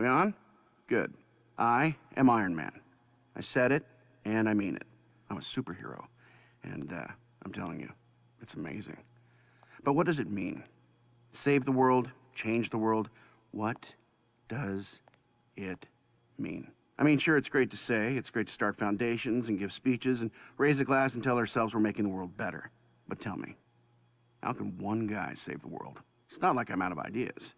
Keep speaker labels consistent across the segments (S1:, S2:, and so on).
S1: We on? Good. I am Iron Man. I said it, and I mean it. I'm a superhero, and I'm telling you, it's amazing. But what does it mean? Save the world, change the world. What does it mean? I mean, sure, it's great to say. It's great to start foundations and give speeches and raise a glass and tell ourselves we're making the world better. But tell me, how can one guy save the world? It's not like I'm out of ideas.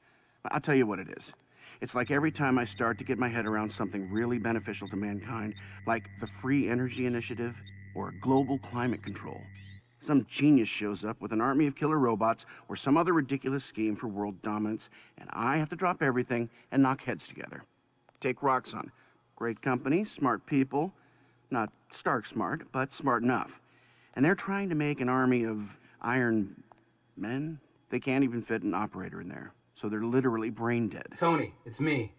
S1: I'll tell you what it is. It's like every time I start to get my head around something really beneficial to mankind, like the Free Energy Initiative or global climate control, some genius shows up with an army of killer robots or some other ridiculous scheme for world dominance, and I have to drop everything and knock heads together. Take Roxxon. Great company, smart people. Not Stark smart, but smart enough. And they're trying to make an army of Iron Men. They can't even fit an operator in there. So they're literally brain dead.
S2: Tony, it's me.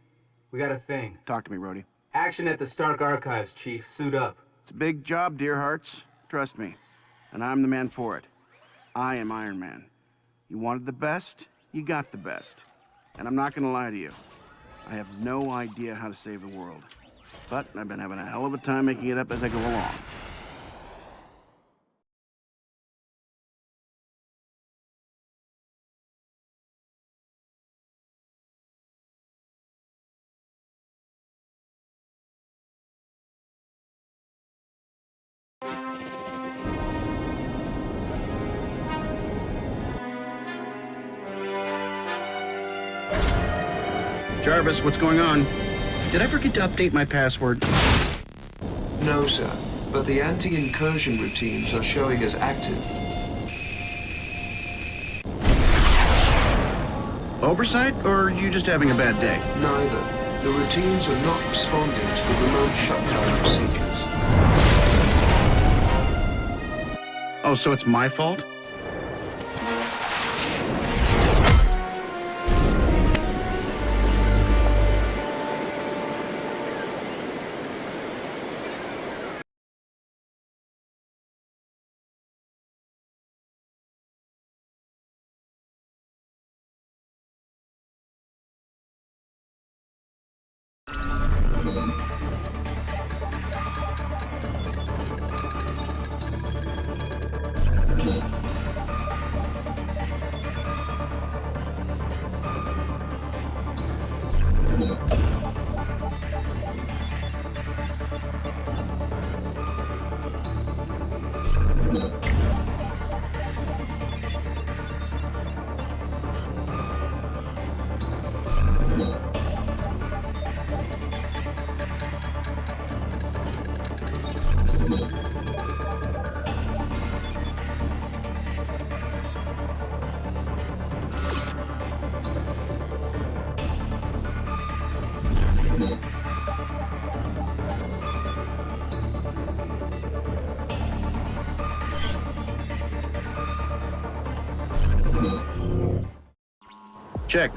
S2: We got a thing.
S1: Talk to me, Rhodey.
S2: Action at the Stark Archives, Chief. Suit up.
S1: It's a big job, dear hearts. Trust me. And I'm the man for it. I am Iron Man. You wanted the best, you got the best. And I'm not gonna lie to you. I have no idea how to save the world. But I've been having a hell of a time making it up as I go along. Jarvis, what's going on? Did I forget to update my password?
S3: No, sir, but the anti-incursion routines are showing as active.
S1: Oversight, or are you just having a bad day?
S3: Neither. The routines are not responding to the remote shutdown procedures.
S1: Oh, so it's my fault? Check.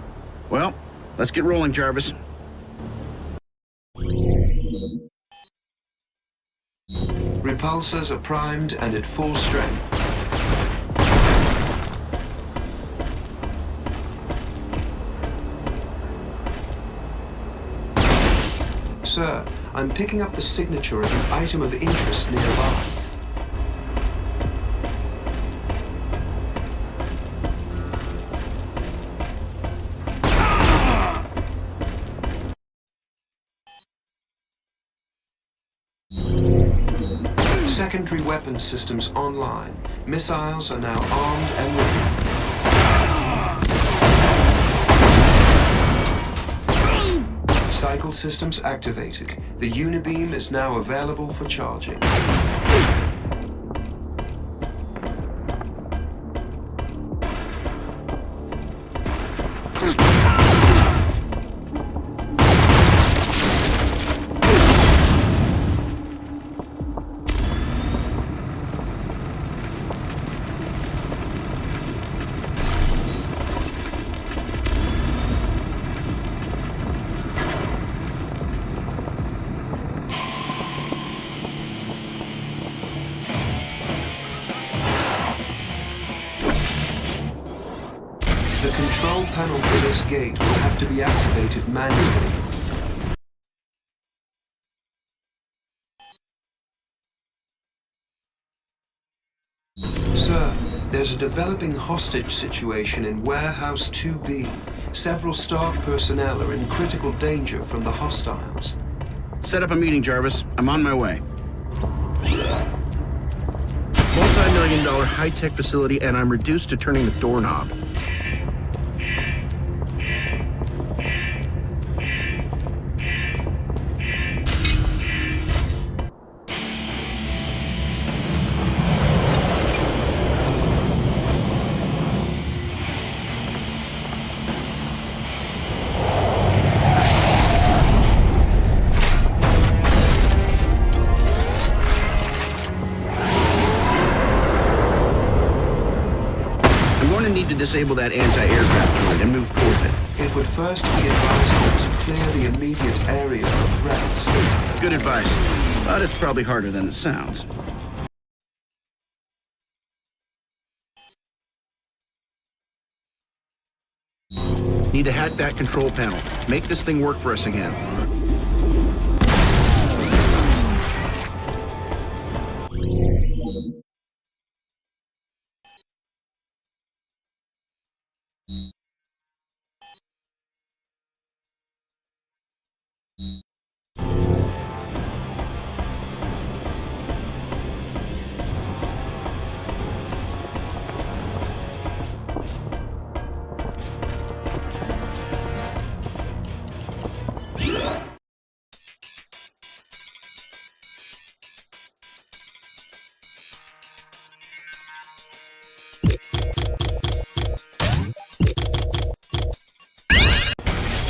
S1: Well, let's get rolling, Jarvis.
S3: Repulsors are primed and at full strength. Sir, I'm picking up the signature of an item of interest nearby. Secondary weapons systems online. Missiles are now armed and ready. Cycle systems activated. The Unibeam is now available for charging. The control panel for this gate will have to be activated manually. Sir, there's a developing hostage situation in Warehouse 2B. Several Stark personnel are in critical danger from the hostiles.
S1: Set up a meeting, Jarvis. I'm on my way. Multi-million-dollar high-tech facility, and I'm reduced to turning the doorknob. Need to disable that anti-aircraft turret and move towards it.
S3: It would first be advisable to clear the immediate area of threats.
S1: Good advice, but it's probably harder than it sounds. Need to hack that control panel. Make this thing work for us again.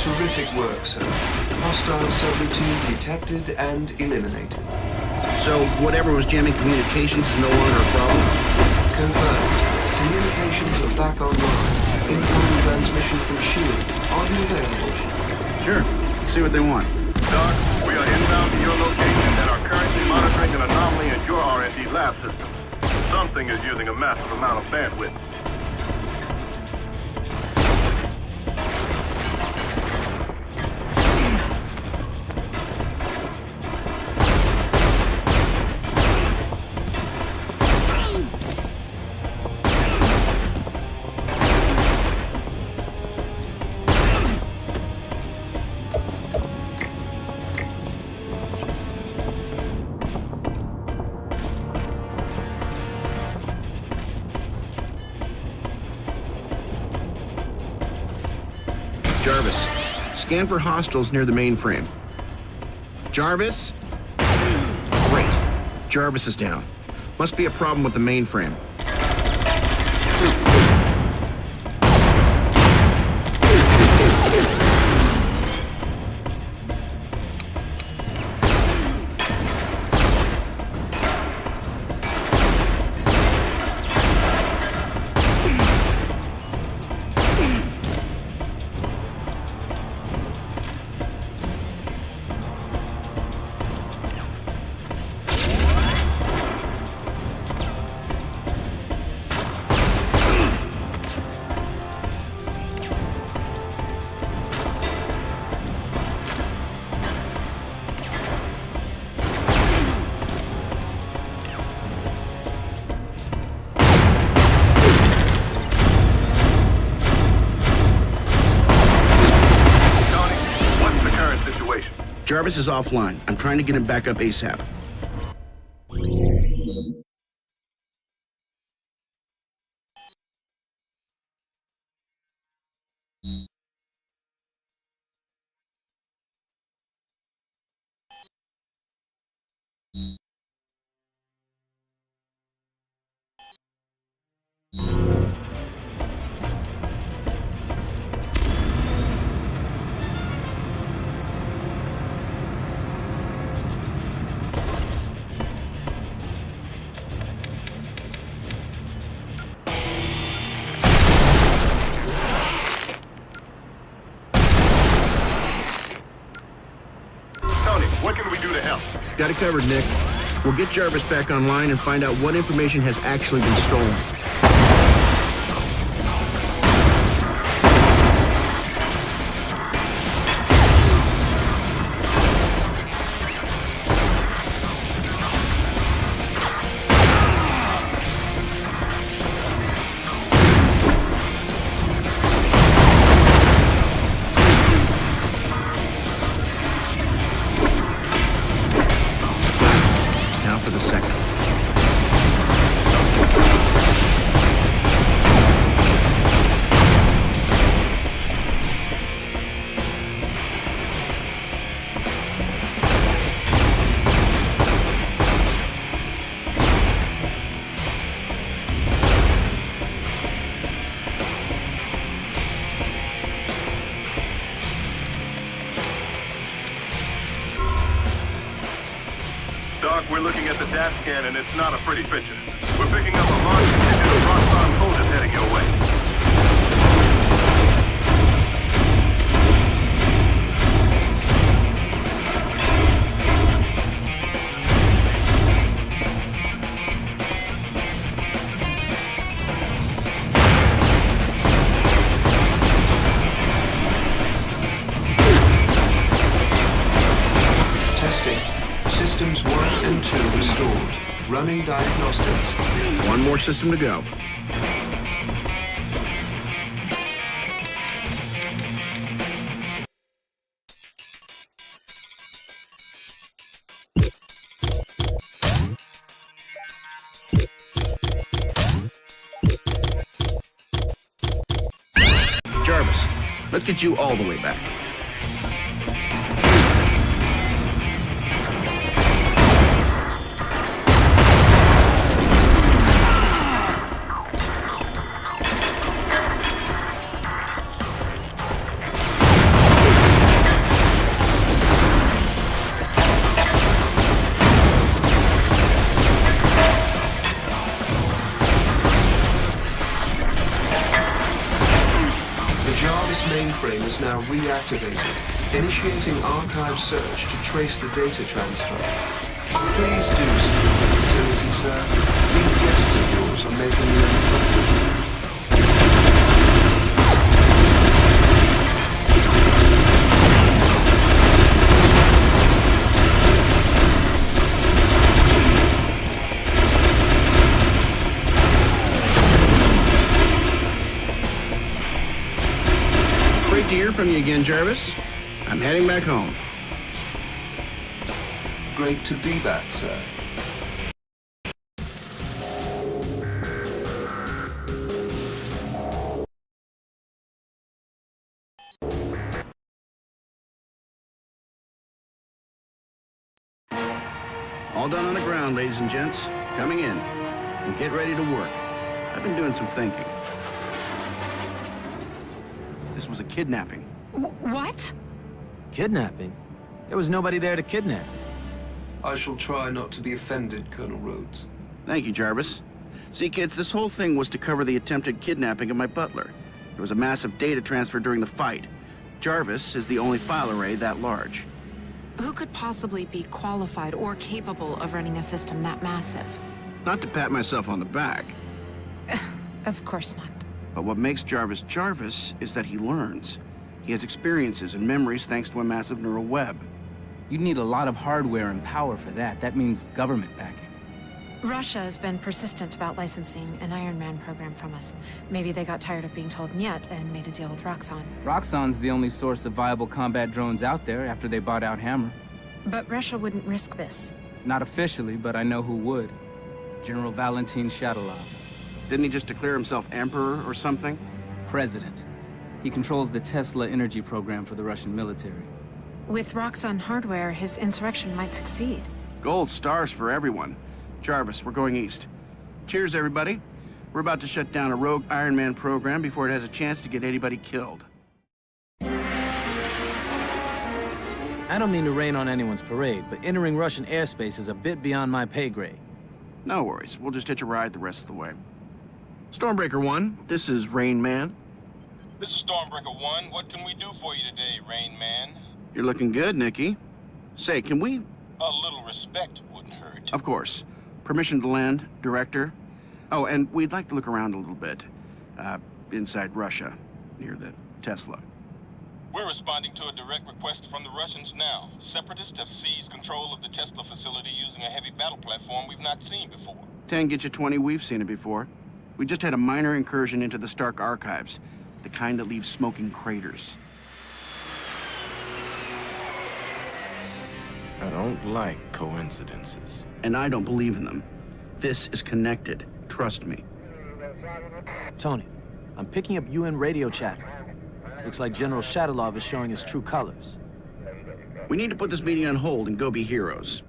S3: Terrific work, sir. Hostile subroutine detected and eliminated.
S1: So, whatever was jamming communications is no longer a problem?
S3: Confirmed. Communications are back online. Incoming transmission from SHIELD. Are you available?
S1: Sure. Let's see what they want.
S4: Doc, we are inbound to your location and are currently monitoring an anomaly in your R&D lab systems. Something is using a massive amount of bandwidth.
S1: Jarvis, scan for hostiles near the mainframe. Jarvis? Great. Jarvis is down. Must be a problem with the mainframe. Jarvis is offline. I'm trying to get him back up ASAP.
S4: What can we do to help?
S1: Got it covered, Nick. We'll get Jarvis back online and find out what information has actually been stolen.
S4: Doc, we're looking at the DAT scan and it's not a pretty picture. We're picking up a large contingent of Roxxon soldiers heading your way.
S3: Systems 1 and 2 restored. Running diagnostics.
S1: One more system to go. Jarvis, let's get you all the way back.
S3: Mainframe is now reactivated, initiating archive search to trace the data transfer. Please do secure the facility, sir. These guests of yours are making me uncomfortable.
S1: Great to hear from you again, Jarvis. I'm heading back home.
S3: Great to be back, sir.
S1: All done on the ground, ladies and gents. Coming in. And get ready to work. I've been doing some thinking. This was a kidnapping.
S5: What?
S6: Kidnapping? There was nobody there to kidnap.
S3: I shall try not to be offended, Colonel Rhodes.
S1: Thank you, Jarvis. See, kids, this whole thing was to cover the attempted kidnapping of my butler. There was a massive data transfer during the fight. Jarvis is the only file array that large.
S5: Who could possibly be qualified or capable of running a system that massive?
S1: Not to pat myself on the back,
S5: Of course not.
S1: but what makes Jarvis Jarvis is that he learns. He has experiences and memories thanks to a massive neural web.
S2: You'd need a lot of hardware and power for that. That means government backing.
S5: Russia has been persistent about licensing an Ironman program from us. Maybe they got tired of being told nyet and made a deal with Roxxon.
S2: Roxxon's the only source of viable combat drones out there after they bought out Hammer.
S5: But Russia wouldn't risk this.
S2: Not officially, but I know who would. General Valentin Shatilov.
S1: Didn't he just declare himself emperor or something?
S2: President. He controls the Tesla energy program for the Russian military.
S5: With Roxxon hardware, his insurrection might succeed.
S1: Gold stars for everyone. Jarvis, we're going east. Cheers, everybody. We're about to shut down a rogue Ironman program before it has a chance to get anybody killed.
S6: I don't mean to rain on anyone's parade, but entering Russian airspace is a bit beyond my pay grade.
S1: No worries. We'll just hitch a ride the rest of the way. Stormbreaker 1, this is Rain Man.
S7: This is Stormbreaker 1. What can we do for you today, Rain Man?
S1: You're looking good, Nikki. Say, can we...
S7: A little respect wouldn't hurt.
S1: Of course. Permission to land, Director. Oh, and we'd like to look around a little bit. Inside Russia, near the Tesla.
S7: We're responding to a direct request from the Russians now. Separatists have seized control of the Tesla facility using a heavy battle platform we've not seen before.
S1: 10 get you 20, we've seen it before. We just had a minor incursion into the Stark archives. The kind that leaves smoking craters.
S8: I don't like coincidences.
S1: And I don't believe in them. This is connected. Trust me.
S6: Tony, I'm picking up UN radio chatter. Looks like General Shatilov is showing his true colors.
S1: We need to put this meeting on hold and go be heroes.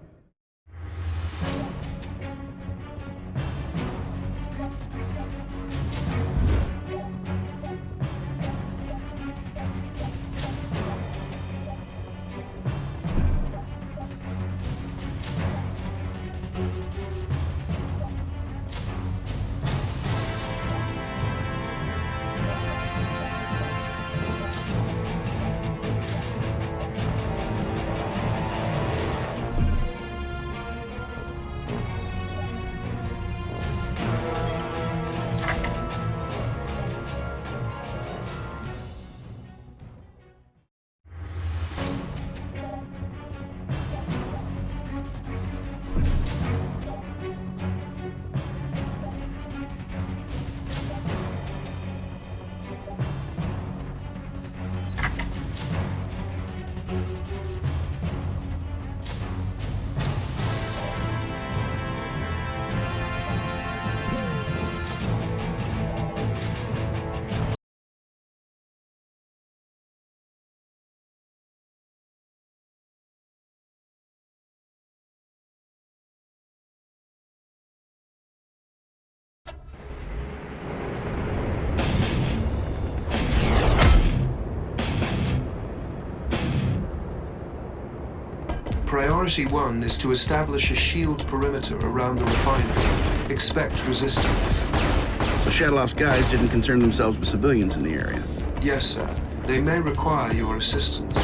S3: Priority 1 is to establish a shield perimeter around the refinery. Expect resistance.
S1: So Shadowloft's guys didn't concern themselves with civilians in the area?
S3: Yes, sir. They may require your assistance.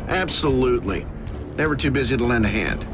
S1: Absolutely. Never too busy to lend a hand.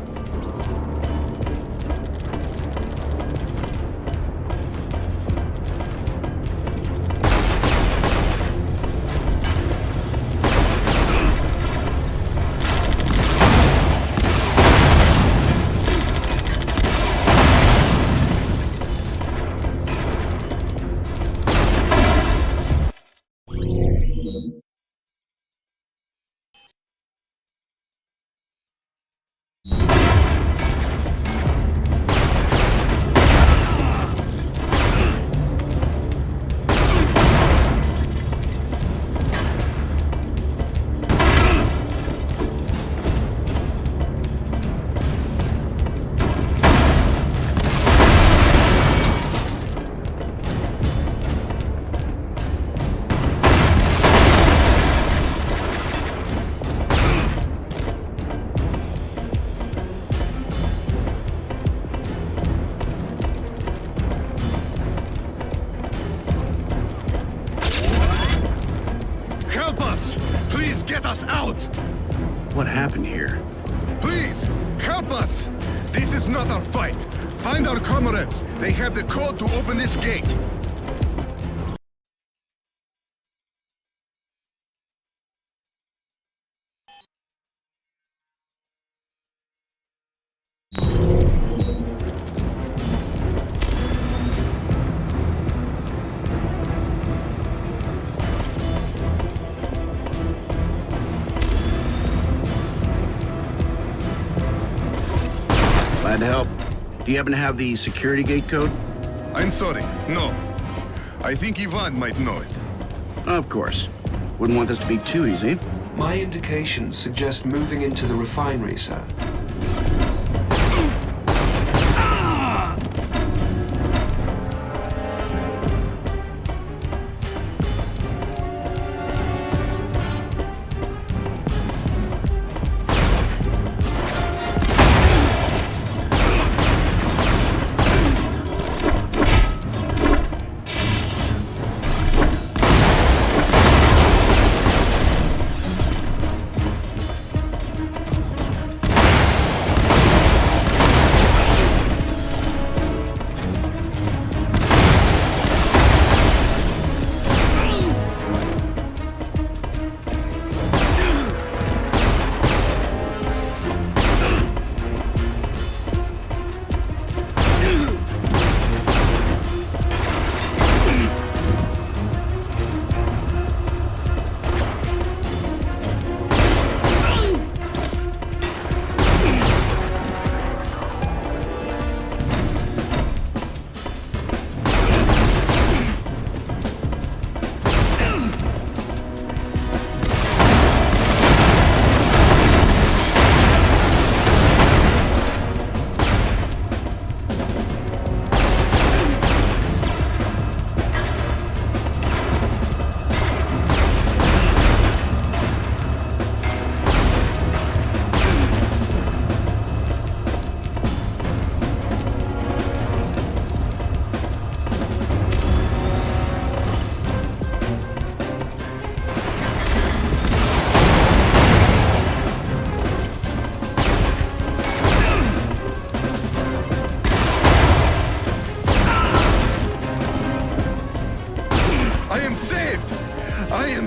S1: What happened here?
S9: Please, help us! This is not our fight. Find our comrades. They have the code to open this gate.
S1: Glad to help. Do you happen to have the security gate code?
S9: I'm sorry, no. I think Ivan might know it.
S1: Of course. Wouldn't want this to be too easy.
S3: My indications suggest moving into the refinery, sir.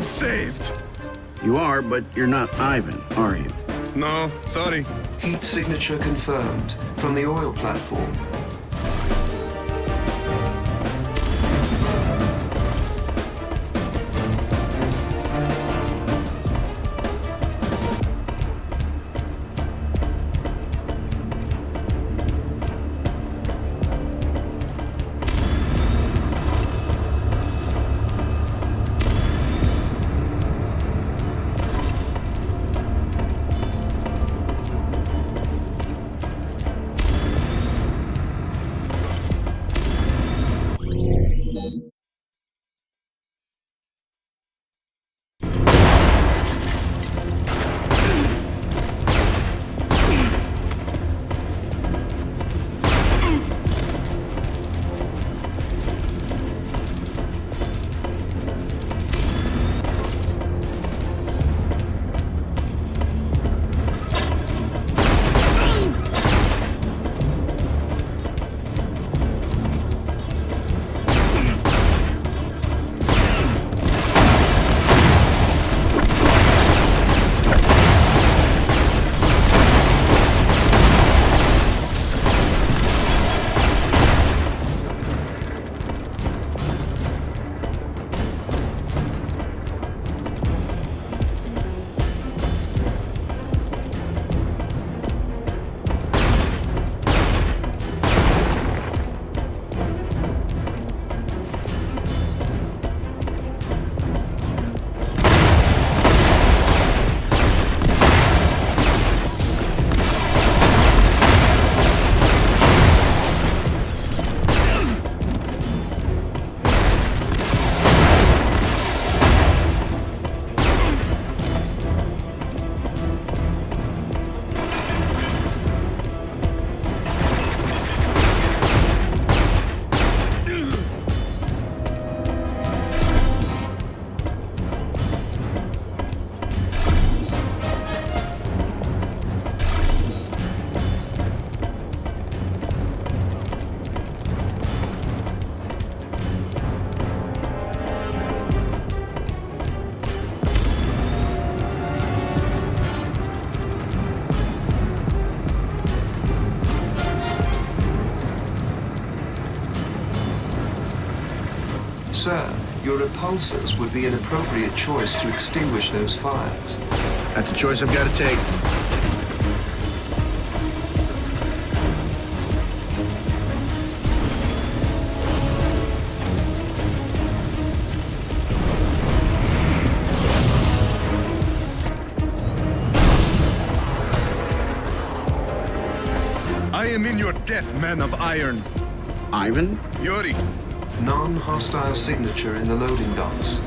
S9: Saved!
S1: You are, but you're not Ivan, are you?
S9: No, sorry.
S3: Heat signature confirmed from the oil platform. Sir, your repulsors would be an appropriate choice to extinguish those fires.
S1: That's a choice I've got to take.
S9: I am in your debt, man of iron.
S1: Ivan?
S9: Yuri,
S3: Non-hostile signature in the loading docks.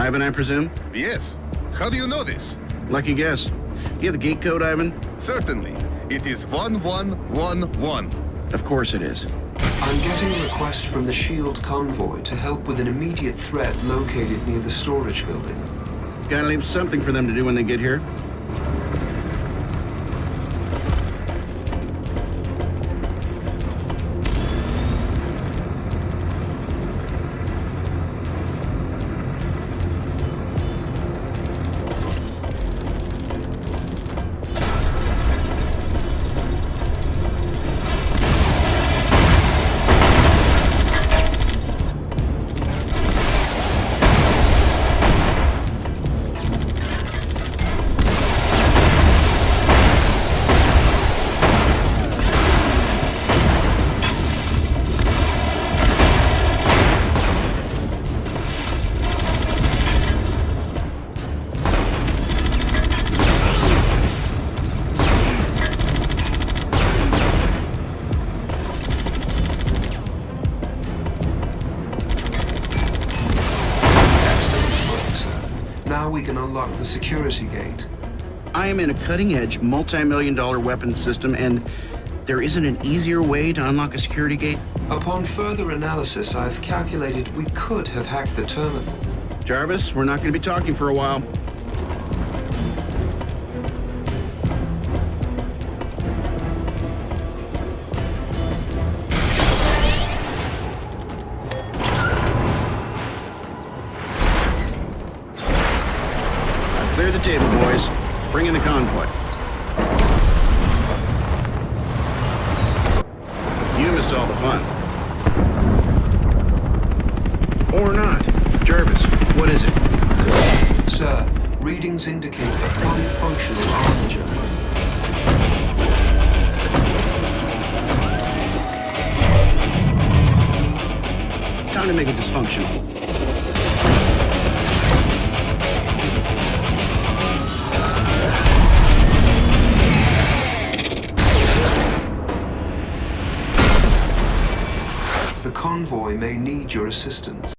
S1: Ivan, I presume?
S9: yes. How do you know this?
S1: Lucky guess. Do you have the gate code, Ivan?
S9: Certainly. It is 1111.
S1: Of course it is.
S3: I'm getting a request from the SHIELD convoy to help with an immediate threat located near the storage building.
S1: Gotta leave something for them to do when they get here.
S3: Now we can unlock the security gate.
S1: I am in a cutting-edge, multi-million-dollar weapons system, and there isn't an easier way to unlock a security gate?
S3: Upon further analysis, I've calculated we could have hacked the terminal.
S1: Jarvis, we're not going to be talking for a while. Clear the table, boys. Bring in the convoy. You missed all the fun. Or not. Jarvis, what is it?
S3: Sir, readings indicate a fully functional armature.
S1: Time to make it dysfunctional.
S3: may need your assistance.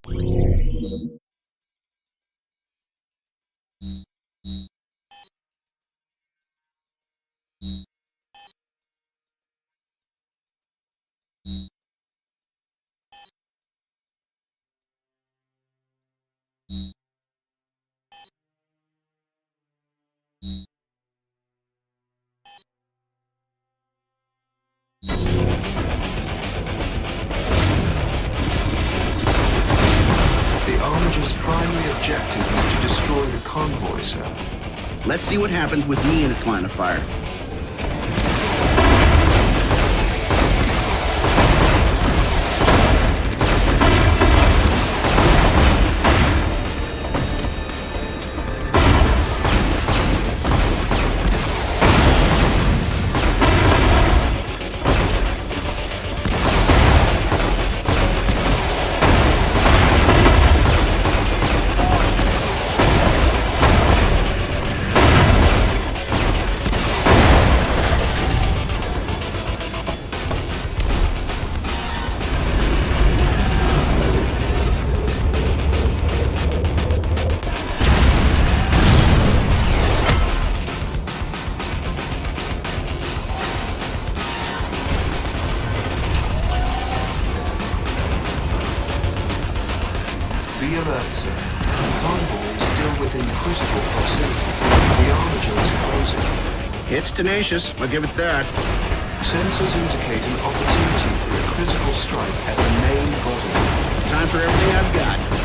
S3: The Armiger's primary objective is to destroy the convoy, sir.
S1: Let's see what happens with me in its line of fire.
S3: Be alert, sir. The convoy is still within critical proximity. The Armiger is closing.
S1: It's tenacious, I'll give it that.
S3: Sensors indicate an opportunity for a critical strike at the main body.
S1: Time for everything I've got.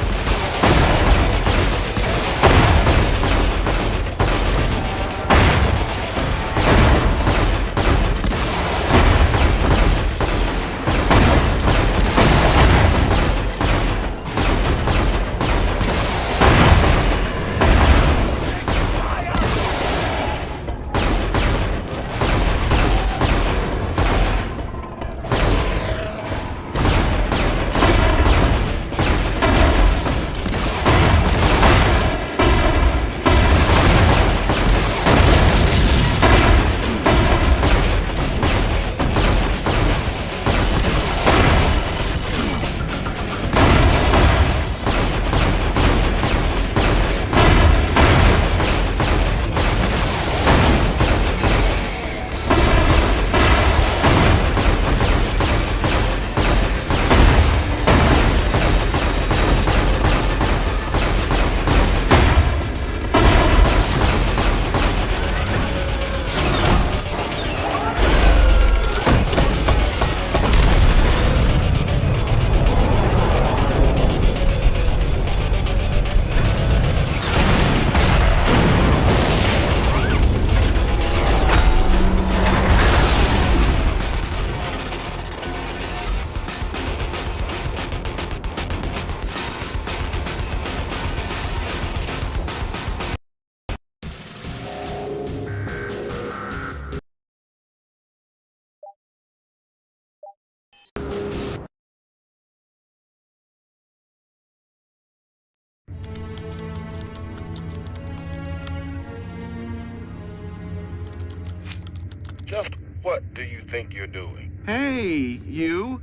S4: Just what do you think you're doing?
S1: Hey, you.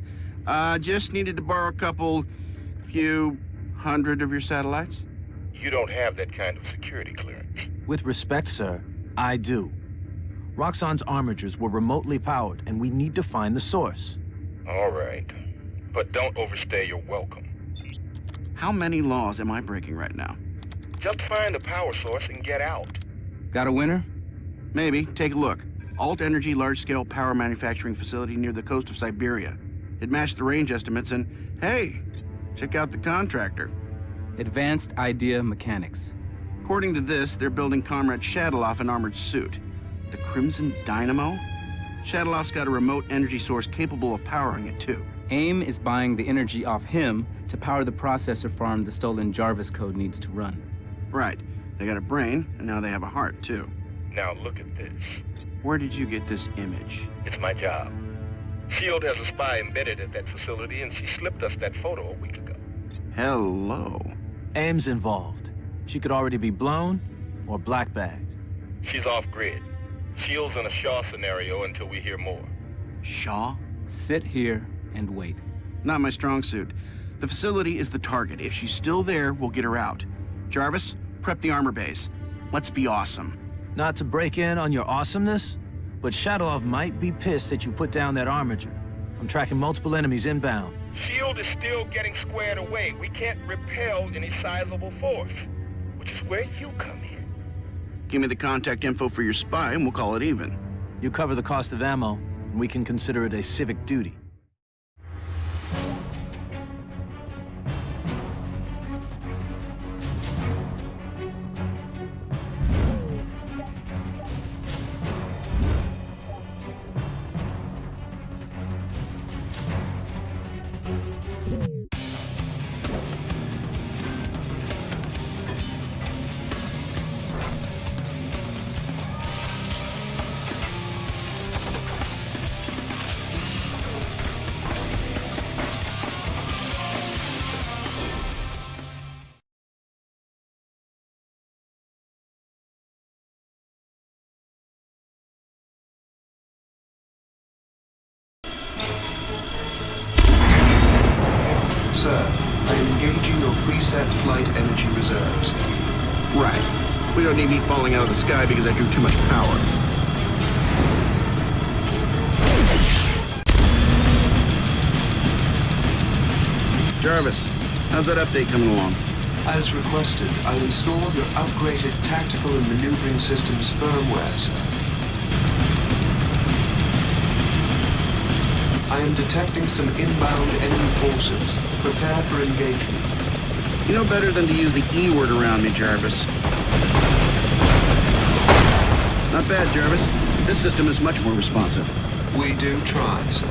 S1: Just needed to borrow a few hundred of your satellites.
S4: You don't have that kind of security clearance.
S6: With respect, sir, I do. Roxxon's armigers were remotely powered, and we need to find the source.
S4: All right. But don't overstay your welcome.
S1: How many laws am I breaking right now?
S4: Just find the power source and get out.
S2: Got a winner?
S1: Maybe. Take a look. Alt Energy large-scale power manufacturing facility near the coast of Siberia. It matched the range estimates and, hey, check out the contractor.
S2: Advanced Idea Mechanics.
S1: According to this, they're building Comrade Shadaloff an armored suit. The Crimson Dynamo? Shadaloff's got a remote energy source capable of powering it, too.
S2: AIM is buying the energy off him to power the processor farm the stolen JARVIS code needs to run.
S1: Right. They got a brain, and now they have a heart, too.
S4: Now look at this.
S1: Where did you get this image?
S4: It's my job. S.H.I.E.L.D. has a spy embedded at that facility, and she slipped us that photo a week ago.
S1: Hello.
S6: AIM's involved. She could already be blown or black-bagged.
S4: She's off-grid. S.H.I.E.L.D's in a Shaw scenario until we hear more.
S1: Shaw?
S2: Sit here and wait.
S1: Not my strong suit. The facility is the target. If she's still there, we'll get her out. Jarvis, prep the armor base. Let's be awesome.
S6: Not to break in on your awesomeness, but Shadowlov might be pissed that you put down that armature. I'm tracking multiple enemies inbound.
S4: Shield is still getting squared away. We can't repel any sizable force, which is where you come in.
S1: Give me the contact info for your spy and we'll call it even.
S6: You cover the cost of ammo, and we can consider it a civic duty.
S3: Sir, I am engaging your preset flight energy reserves.
S1: Right. We don't need me falling out of the sky because I drew too much power. Jarvis, how's that update coming along?
S3: As requested, I'll install your upgraded tactical and maneuvering systems firmware, sir. I am detecting some inbound enemy forces. Prepare for engagement.
S1: You know better than to use the E word around me, Jarvis. Not bad, Jarvis. This system is much more responsive.
S3: We do try, sir.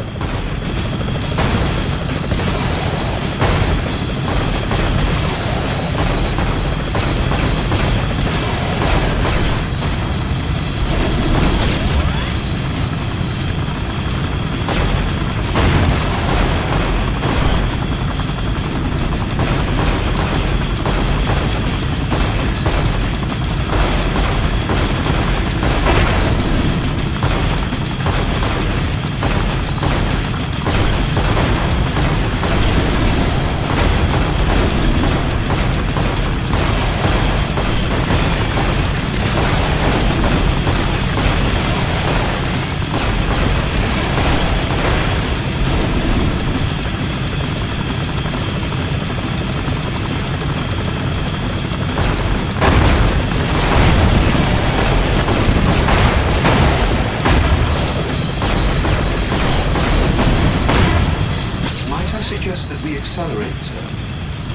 S3: That we accelerate, sir.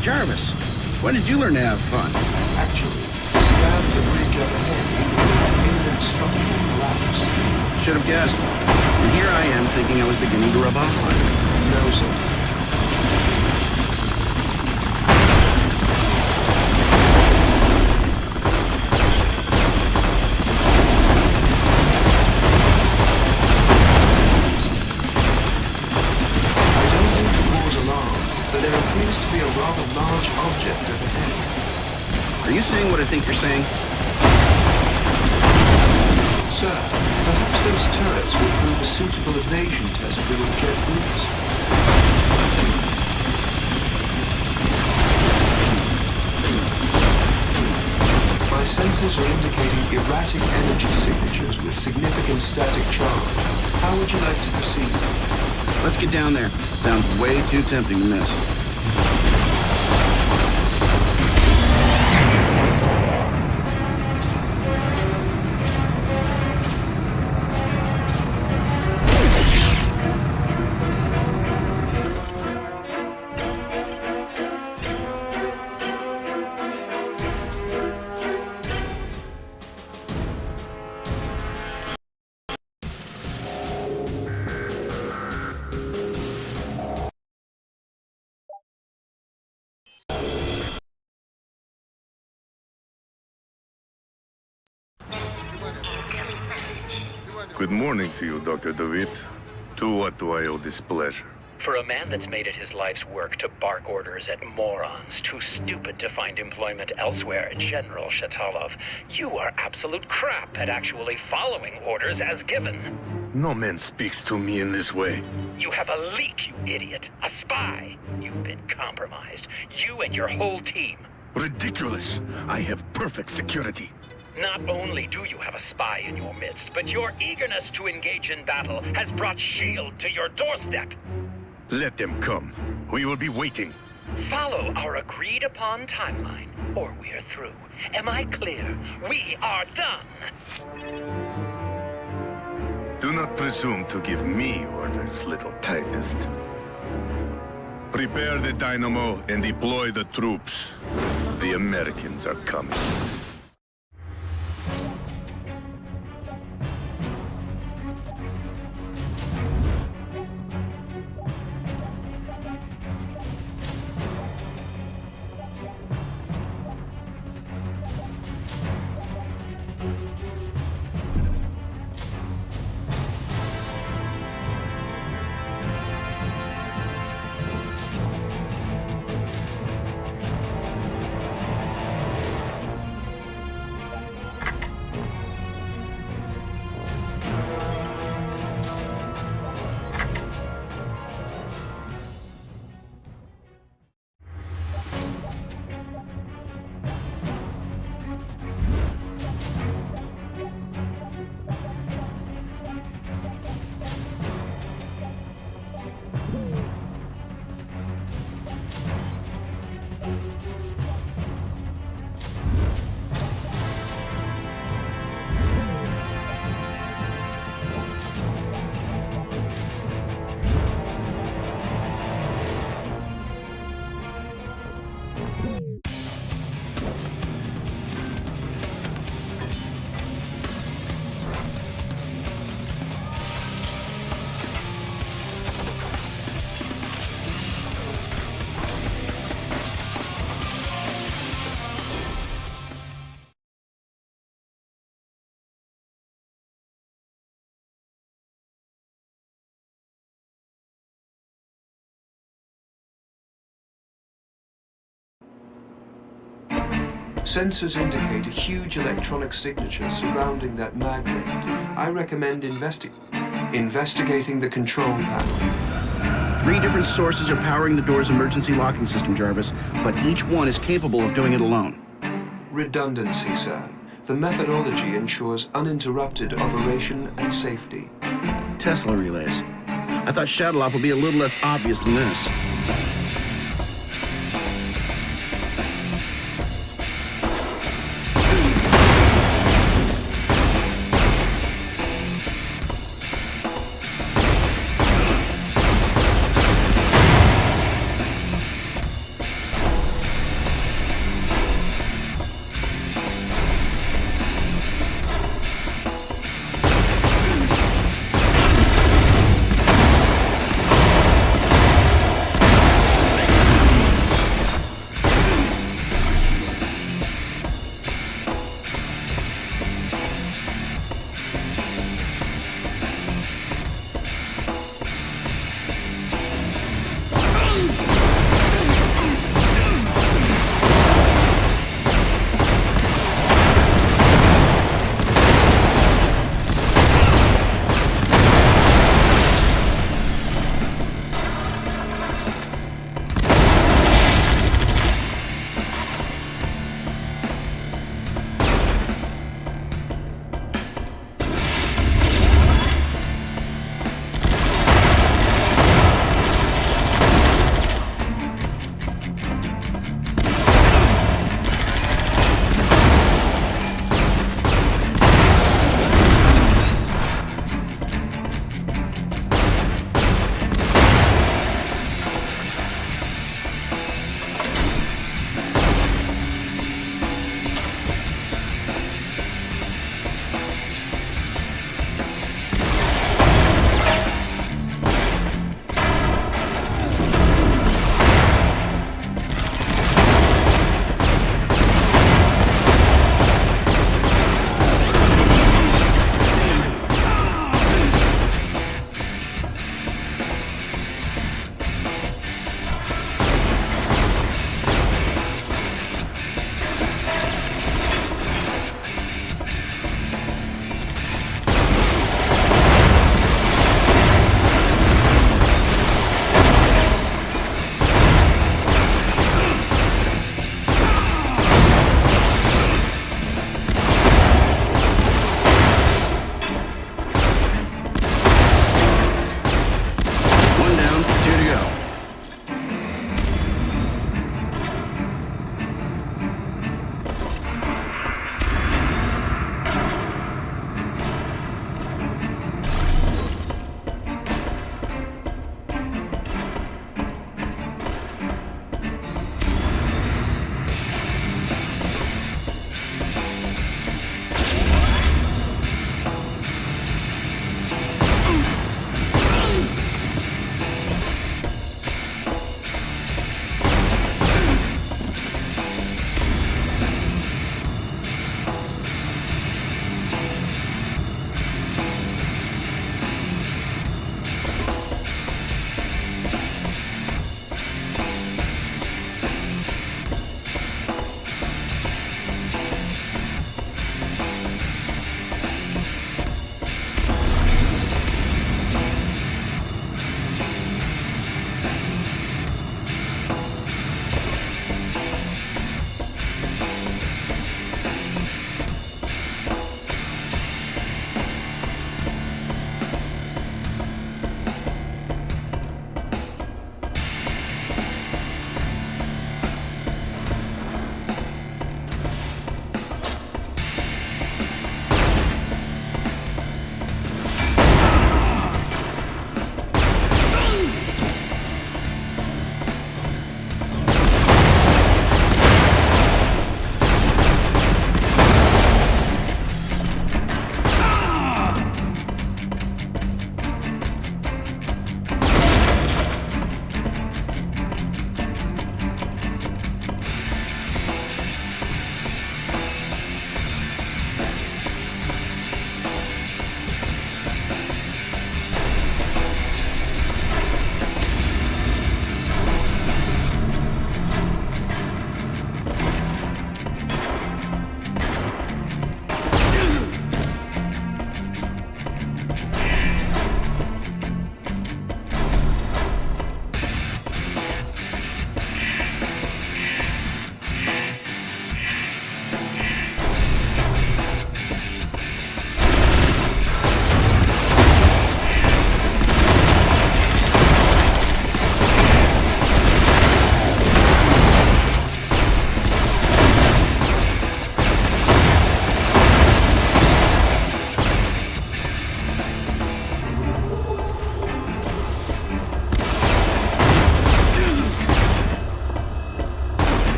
S1: Jarvis, when did you learn to have fun?
S3: Actually, the scan of the bridge up ahead indicates imminent structural collapse.
S1: Should have guessed. And here I am thinking I was beginning to rub off on it.
S3: No, sir.
S1: Are you saying what I think you're saying?
S3: Sir, perhaps those turrets will prove a suitable evasion test for your jet boost. My sensors are indicating erratic energy signatures with significant static charge. How would you like to proceed?
S1: Let's get down there. Sounds way too tempting to miss.
S10: Good morning to you, Dr. DeWitt. To what do I owe this pleasure?
S11: For a man that's made it his life's work to bark orders at morons too stupid to find employment elsewhere, General Shatalov, you are absolute crap at actually following orders as given.
S10: No man speaks to me in this way.
S11: You have a leak, you idiot. A spy. You've been compromised. You and your whole team.
S10: Ridiculous. I have perfect security.
S11: Not only do you have a spy in your midst, but your eagerness to engage in battle has brought S.H.I.E.L.D. to your doorstep.
S10: Let them come. We will be waiting.
S11: Follow our agreed-upon timeline, or we're through. Am I clear? We are done!
S10: Do not presume to give me orders, little typist. Prepare the dynamo and deploy the troops. The Americans are coming.
S3: Sensors indicate a huge electronic signature surrounding that magnet. I recommend investigating the control panel.
S1: 3 different sources are powering the door's emergency locking system, Jarvis, but each one is capable of doing it alone.
S3: Redundancy, sir. The methodology ensures uninterrupted operation and safety.
S1: Tesla relays. I thought shadow off would be a little less obvious than this.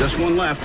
S1: Just one left.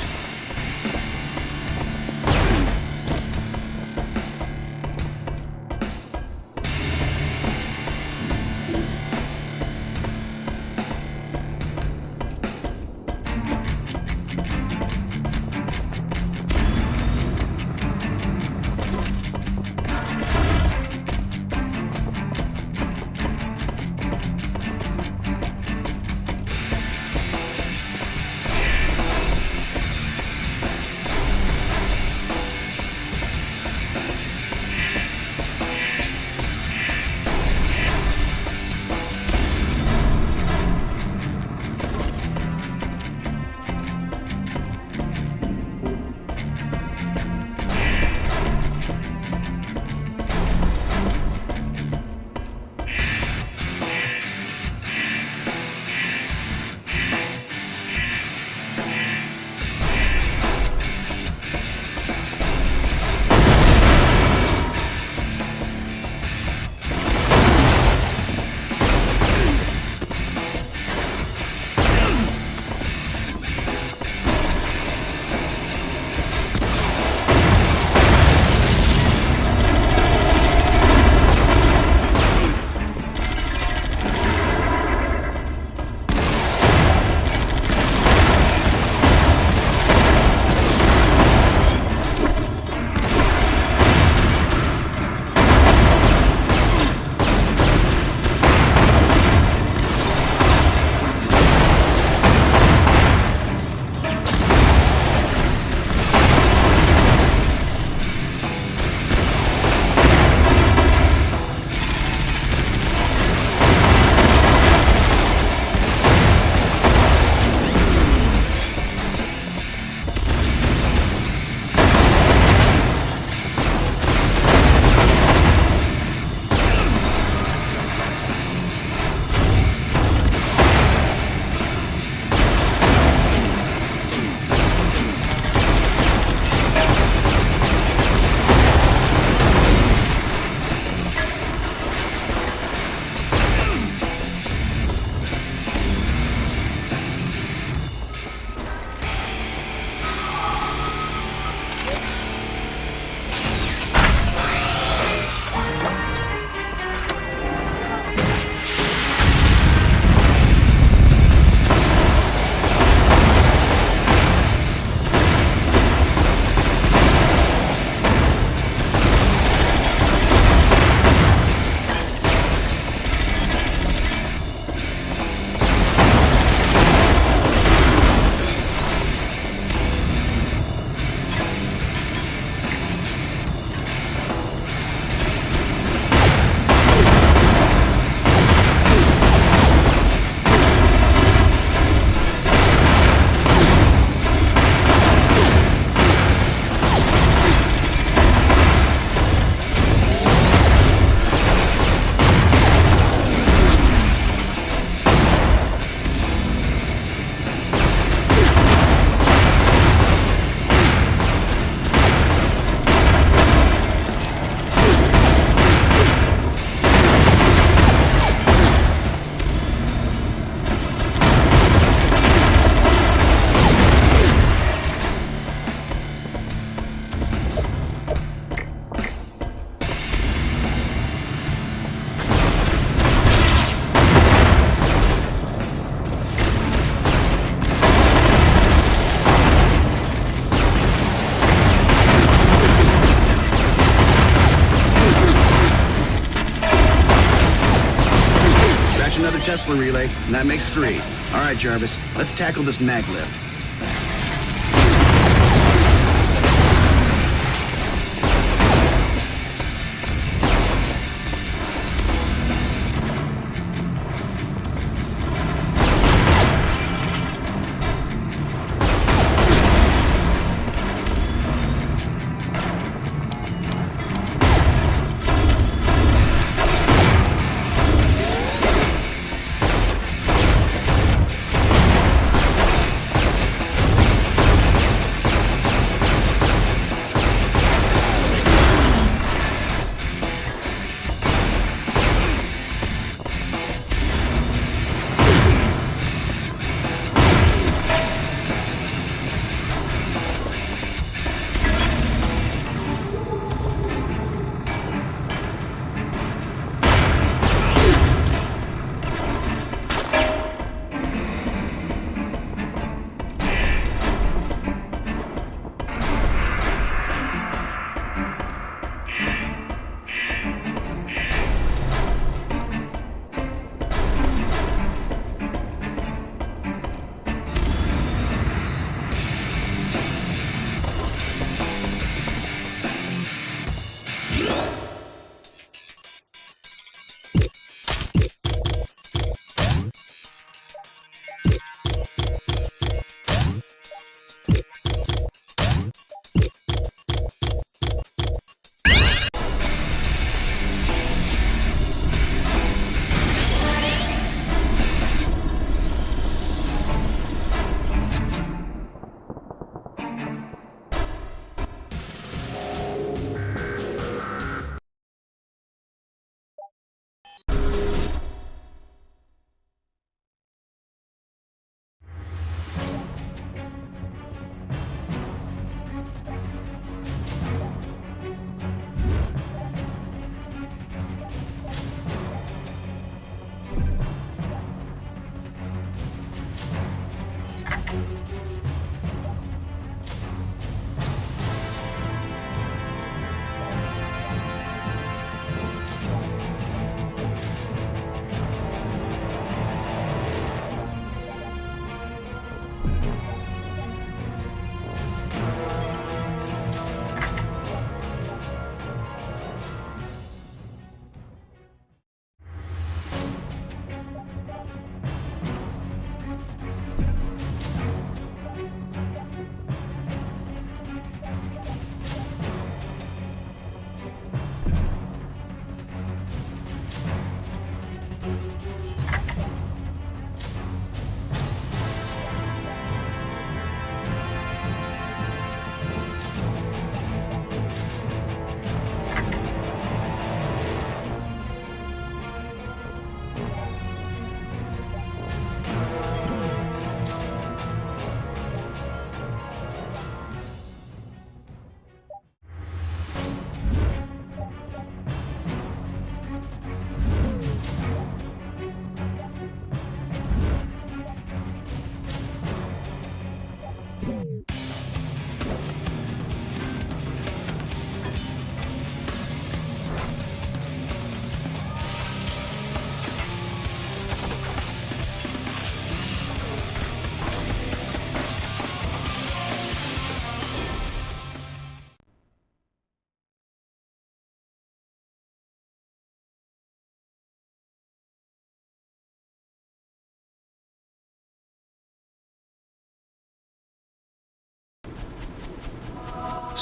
S1: Tesla relay, and that makes 3. All right, Jarvis, let's tackle this mag lift.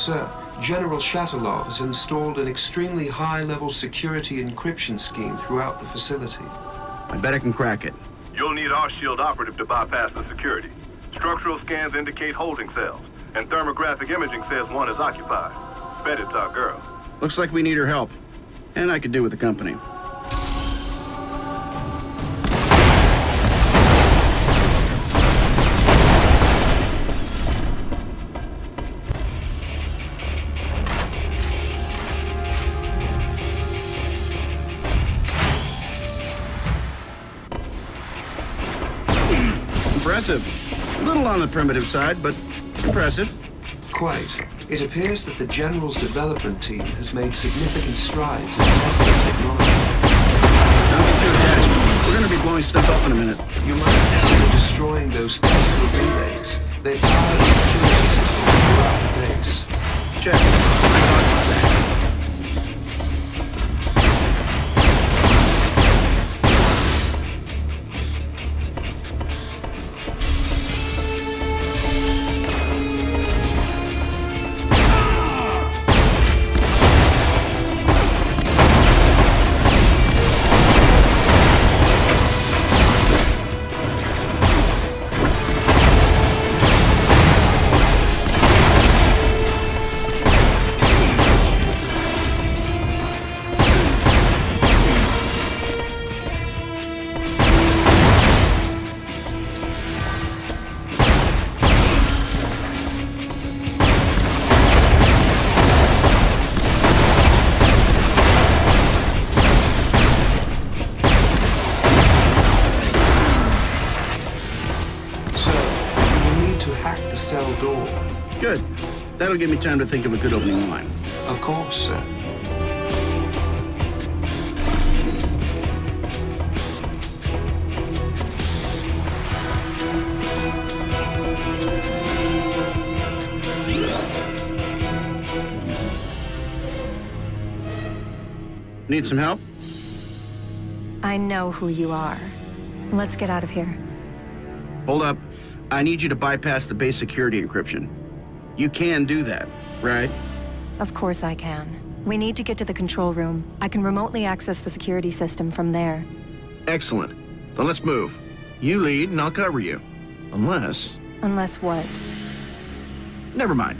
S3: Sir, General Shatilov has installed an extremely high-level security encryption scheme throughout the facility.
S1: I bet I can crack it.
S4: You'll need our shield operative to bypass the security. Structural scans indicate holding cells, and thermographic imaging says one is occupied. Bet it's our girl.
S1: Looks like we need her help. And I could do with the company. Impressive. A little on the primitive side, but impressive.
S3: Quite. It appears that the General's development team has made significant strides in Tesla technology.
S1: Don't get too attached. We're gonna be blowing stuff up in a minute.
S3: You might consider destroying those Tesla relays. They power the security systems throughout the base.
S1: Check. My thoughts the same. Good. That'll give me time to think of a good opening line.
S3: Of course, sir.
S1: Need some help?
S12: I know who you are. Let's get out of here.
S1: Hold up. I need you to bypass the base security encryption. You can do that, right?
S12: Of course I can. We need to get to the control room. I can remotely access the security system from there.
S1: Excellent. Then let's move. You lead and I'll cover you. Unless...
S12: Unless what?
S1: Never mind.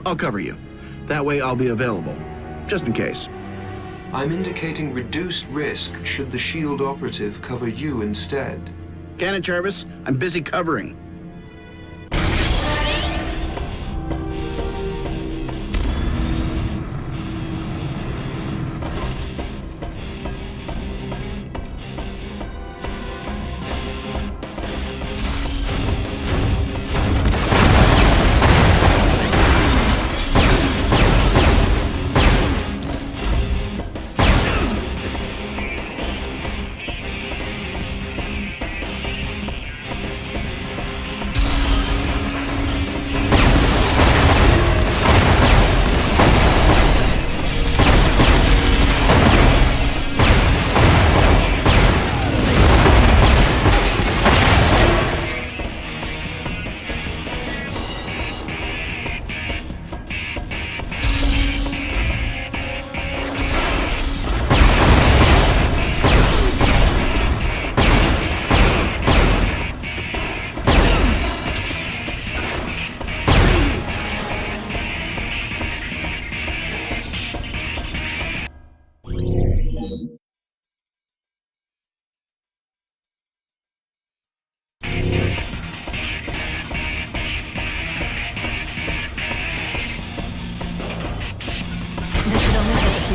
S1: I'll cover you. That way I'll be available. Just in case.
S3: I'm indicating reduced risk should the SHIELD operative cover you instead.
S1: Can it, Jarvis? I'm busy covering.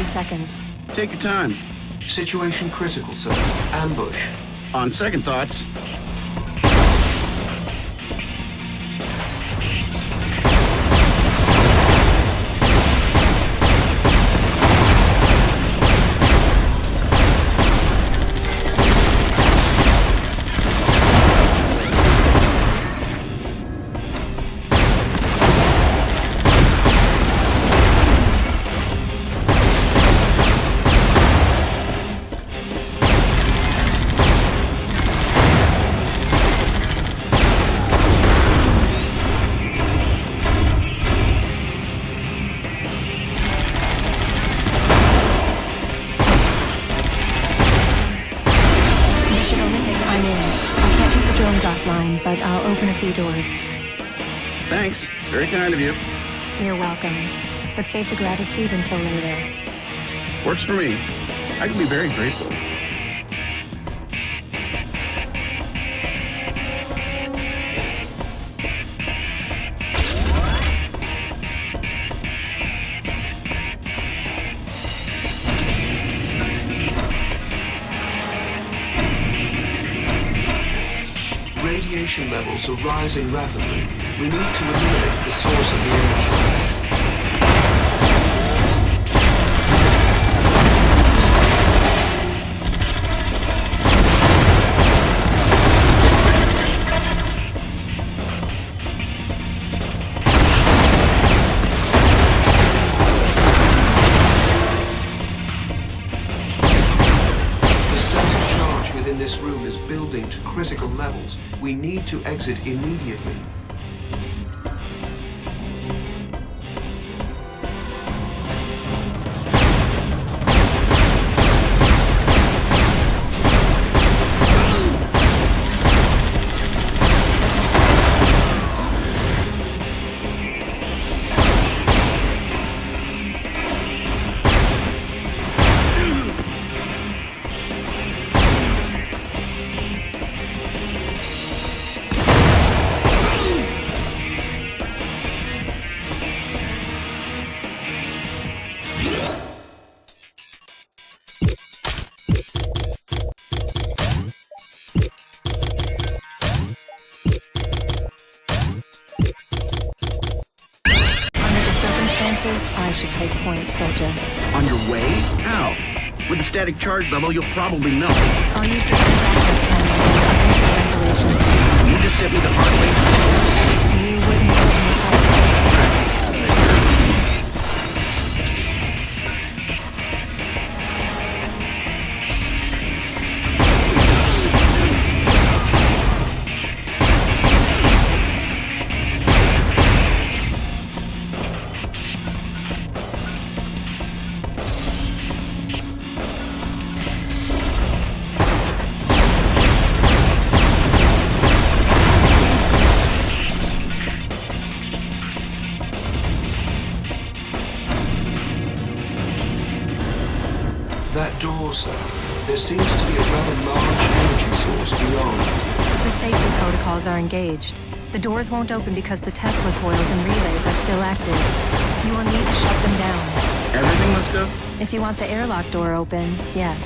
S12: Seconds.
S1: Take your time.
S3: Situation critical, sir. Ambush.
S1: On second thoughts,
S12: offline, but I'll open a few doors.
S1: Thanks. Very kind of you.
S12: You're welcome. But save the gratitude until later.
S1: Works for me. I can be very grateful.
S3: Radiation levels are rising rapidly. We need to eliminate the source of the energy. This room is building to critical levels. We need to exit immediately.
S12: I should take point, soldier.
S1: On your way? How? With the static charge level, you'll probably melt.
S12: I'll use the access panel for ventilation.
S1: You just sent me the hard way.
S12: You wouldn't put me
S3: That door, sir. There seems to be a rather large energy source beyond.
S12: The safety protocols are engaged. The doors won't open because the Tesla coils and relays are still active. You will need to shut them down.
S1: Everything must go?
S12: If you want the airlock door open, yes.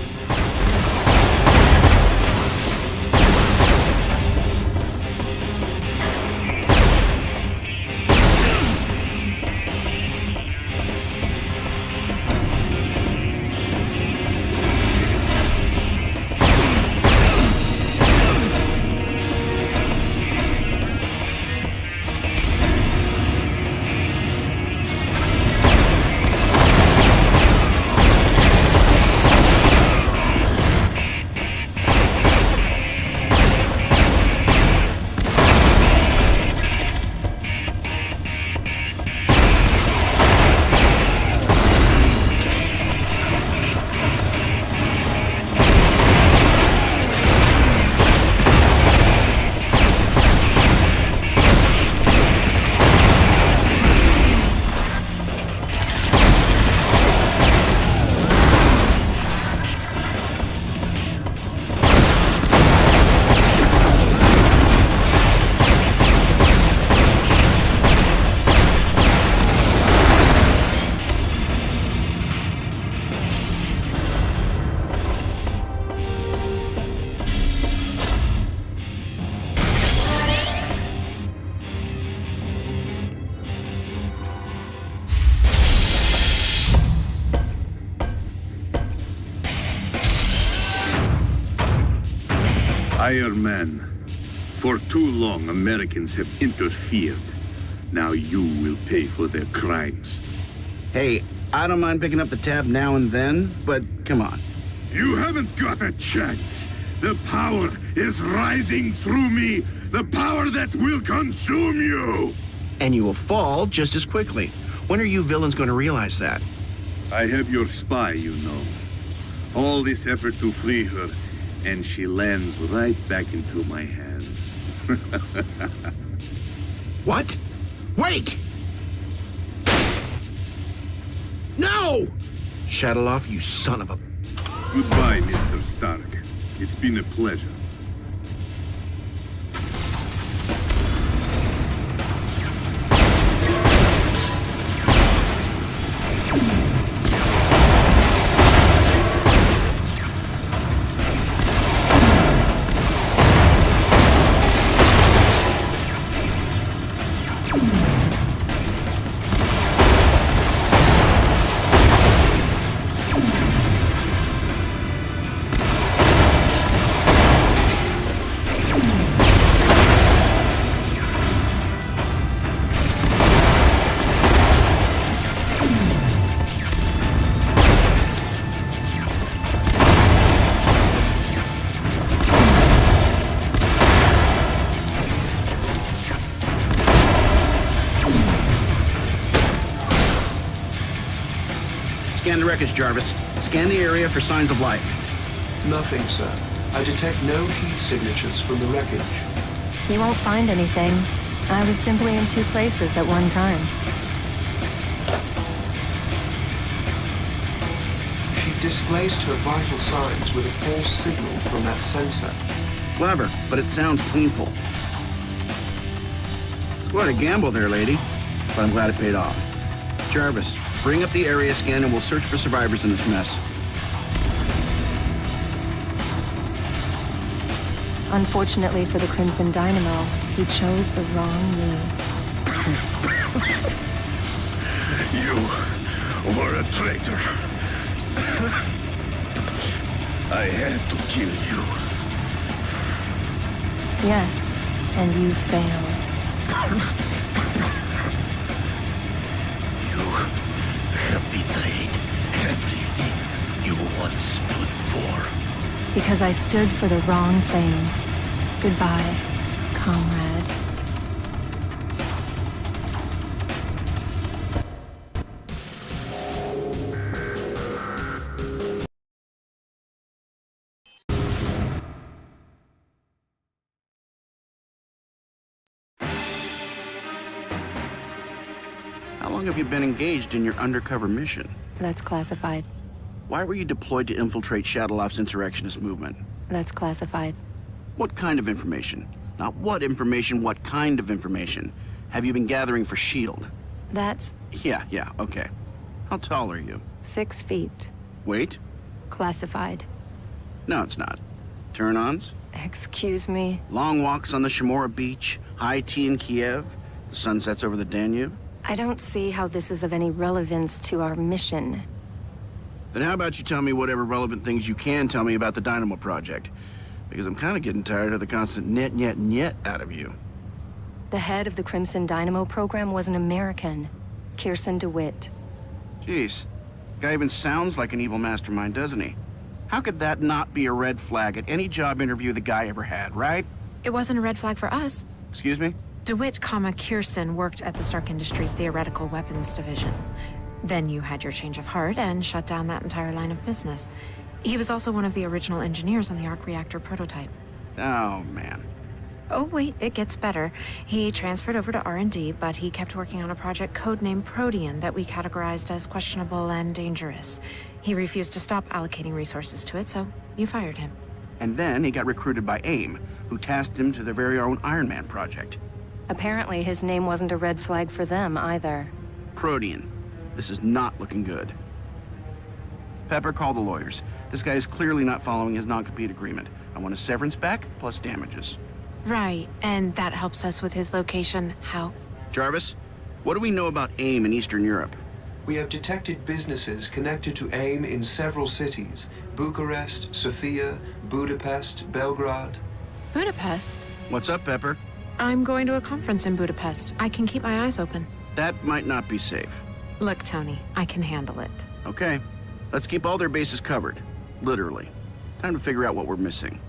S10: Ironman. For too long, Americans have interfered. Now you will pay for their crimes.
S1: Hey, I don't mind picking up the tab now and then, but come on.
S10: You haven't got a chance. The power is rising through me. The power that will consume you.
S1: And you will fall just as quickly. When are you villains going to realize that?
S10: I have your spy, you know. All this effort to free her, and she lands right back into my hands.
S1: What? Wait! No! Shadowloff, you son of a...
S10: Goodbye, Mr. Stark. It's been a pleasure.
S1: Scan the wreckage, Jarvis. Scan the area for signs of life.
S3: Nothing, sir. I detect no heat signatures from the wreckage.
S12: You won't find anything. I was simply in two places at one time.
S3: She displaced her vital signs with a false signal from that sensor.
S1: Clever, but it sounds painful. It's quite a gamble there, lady. But I'm glad it paid off. Jarvis, bring up the area scan and we'll search for survivors in this mess.
S12: Unfortunately for the Crimson Dynamo, he chose the wrong me.
S9: You were a traitor. I had to kill you.
S12: Yes, and you failed.
S9: You have betrayed everything you once stood for.
S12: Because I stood for the wrong things. Goodbye, comrade.
S1: How long have you been engaged in your undercover mission?
S12: That's classified.
S1: Why were you deployed to infiltrate Shadowloff's insurrectionist movement?
S12: That's classified.
S1: What kind of information? Not what information, what kind of information have you been gathering for S.H.I.E.L.D.?
S12: That's
S1: Yeah, okay. How tall are you?
S12: 6 feet.
S1: Weight?
S12: Classified.
S1: No, it's not. Turn-ons?
S12: Excuse me?
S1: Long walks on the Shimura beach, high tea in Kiev, the sunsets over the Danube?
S12: I don't see how this is of any relevance to our mission.
S1: Then how about you tell me whatever relevant things you can tell me about the Dynamo Project? Because I'm kind of getting tired of the constant net out of you.
S12: The head of the Crimson Dynamo program was an American, Kirsten DeWitt.
S1: Jeez, the guy even sounds like an evil mastermind, doesn't he? How could that not be a red flag at any job interview the guy ever had, right?
S5: It wasn't a red flag for us.
S1: Excuse me?
S5: DeWitt, Kirsten worked at the Stark Industries Theoretical Weapons Division. Then you had your change of heart and shut down that entire line of business. He was also one of the original engineers on the arc reactor prototype.
S1: Oh, man.
S5: Oh, wait, it gets better. He transferred over to R&D, but he kept working on a project codenamed Protean that we categorized as questionable and dangerous. He refused to stop allocating resources to it, so you fired him.
S1: And then he got recruited by AIM, who tasked him to their very own Ironman project.
S12: Apparently his name wasn't a red flag for them either.
S1: Protean. This is not looking good. Pepper, call the lawyers. This guy is clearly not following his non-compete agreement. I want a severance back, plus damages.
S5: Right, and that helps us with his location. How?
S1: Jarvis, what do we know about AIM in Eastern Europe?
S3: We have detected businesses connected to AIM in several cities. Bucharest, Sofia, Budapest, Belgrade.
S5: Budapest?
S1: What's up, Pepper?
S5: I'm going to a conference in Budapest. I can keep my eyes open.
S1: That might not be safe.
S5: Look, Tony, I can handle it.
S1: Okay, let's keep all their bases covered. Literally. Time to figure out what we're missing.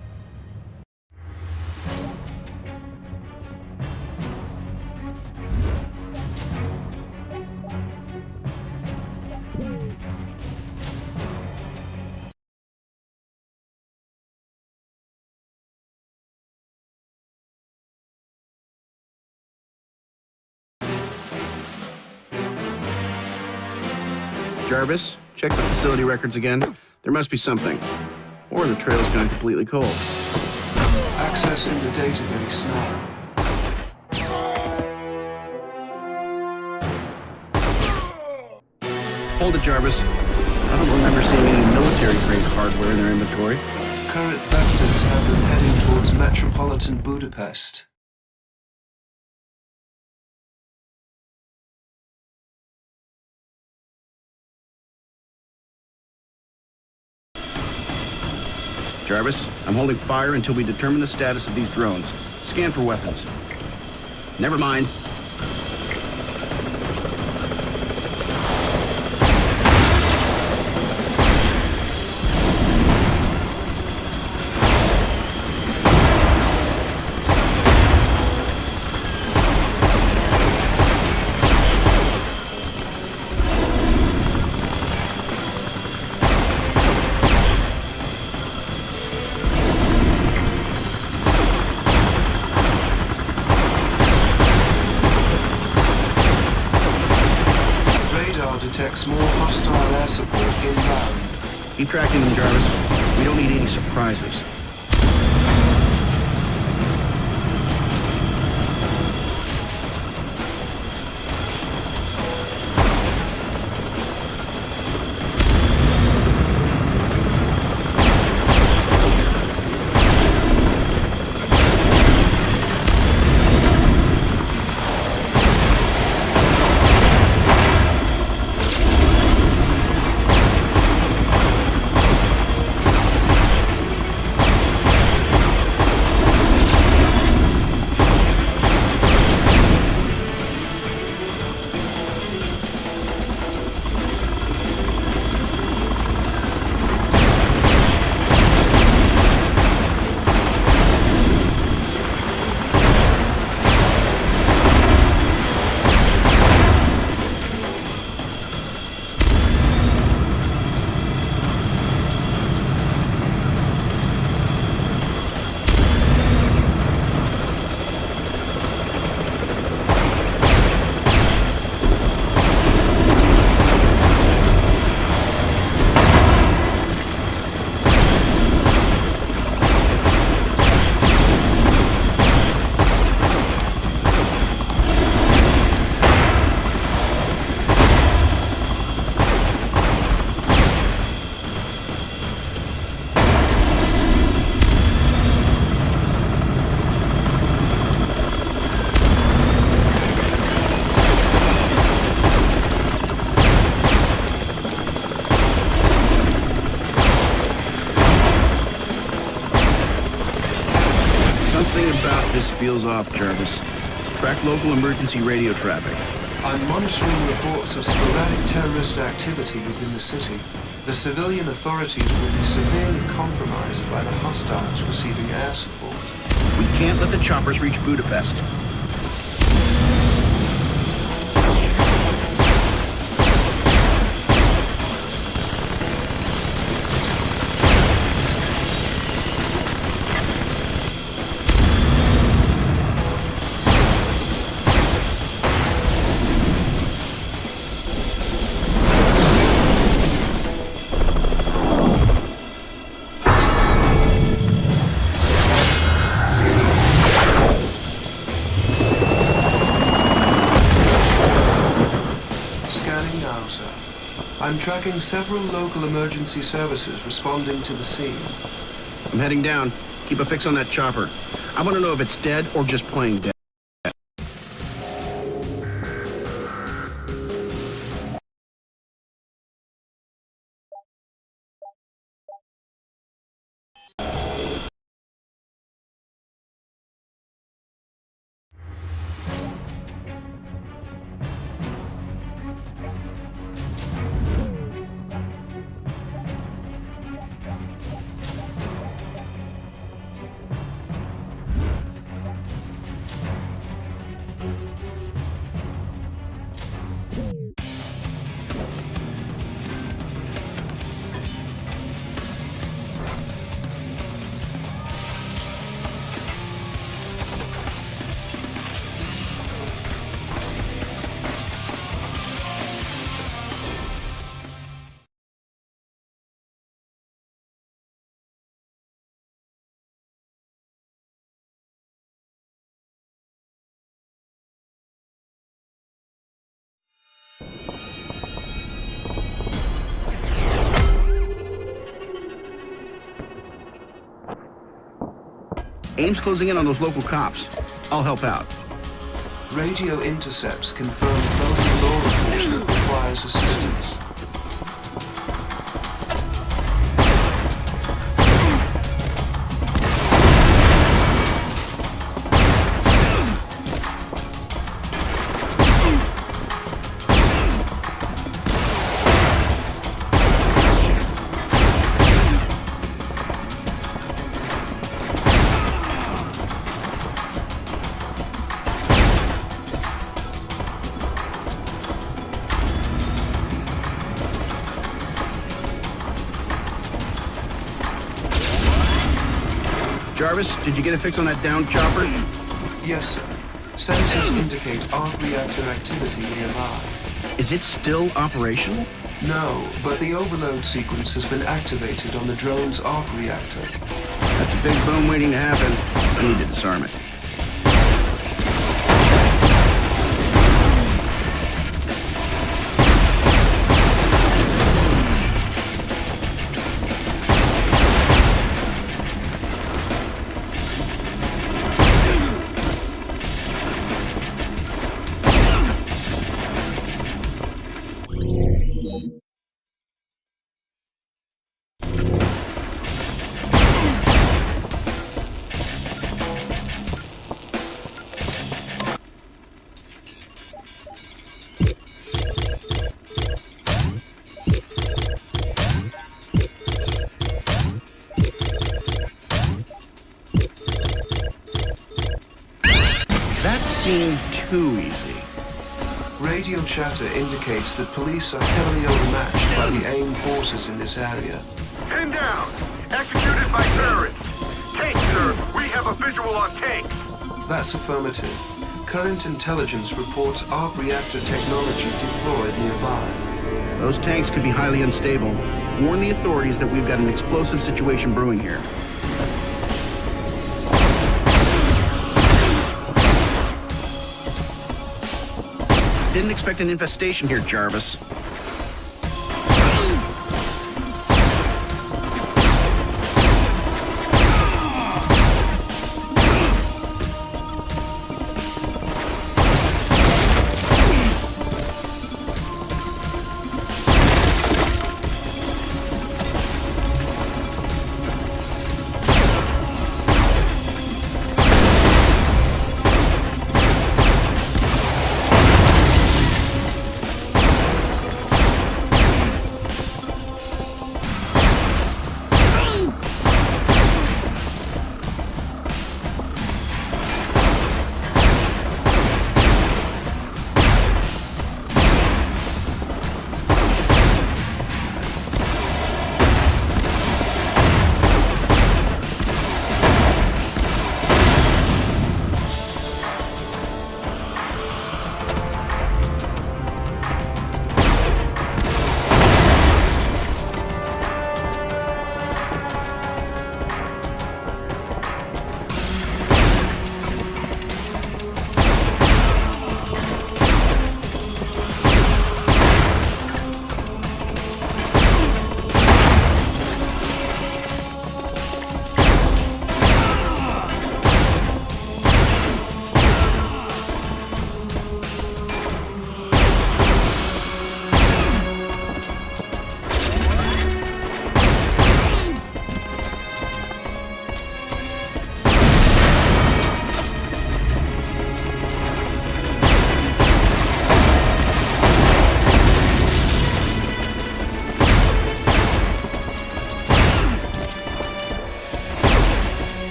S1: Jarvis, check the facility records again. There must be something. Or the trail's gone completely cold.
S3: Accessing the database now.
S1: Hold it, Jarvis. I don't remember seeing any military-grade hardware in their inventory.
S3: Current vectors have them heading towards metropolitan Budapest.
S1: Jarvis, I'm holding fire until we determine the status of these drones. Scan for weapons. Never mind.
S3: Detects more hostile air support inbound.
S1: Keep tracking them, Jarvis. We don't need any surprises. This feels off, Jarvis. Track local emergency radio traffic.
S3: I'm monitoring reports of sporadic terrorist activity within the city. The civilian authorities will be severely compromised by the hostiles receiving air support.
S1: We can't let the choppers reach Budapest.
S3: I'm tracking several local emergency services responding to the scene.
S1: I'm heading down. Keep a fix on that chopper. I want to know if it's dead or just playing dead. AIM's closing in on those local cops. I'll help out.
S3: Radio intercepts confirm local law enforcement requires assistance.
S1: Jarvis, did you get a fix on that downed chopper?
S3: Yes, sir. Sensors indicate arc reactor activity nearby.
S1: Is it still operational?
S3: No, but the overload sequence has been activated on the drone's arc reactor.
S1: That's a big boom waiting to happen. I need to disarm it. Seemed too easy.
S3: Radio chatter indicates that police are heavily overmatched by the AIM forces in this area.
S4: Pinned down! Executed by terrorists! Tanks, sir! We have a visual on tanks!
S3: That's affirmative. Current intelligence reports arc reactor technology deployed nearby.
S1: Those tanks could be highly unstable. Warn the authorities that we've got an explosive situation brewing here. Didn't expect an infestation here, Jarvis.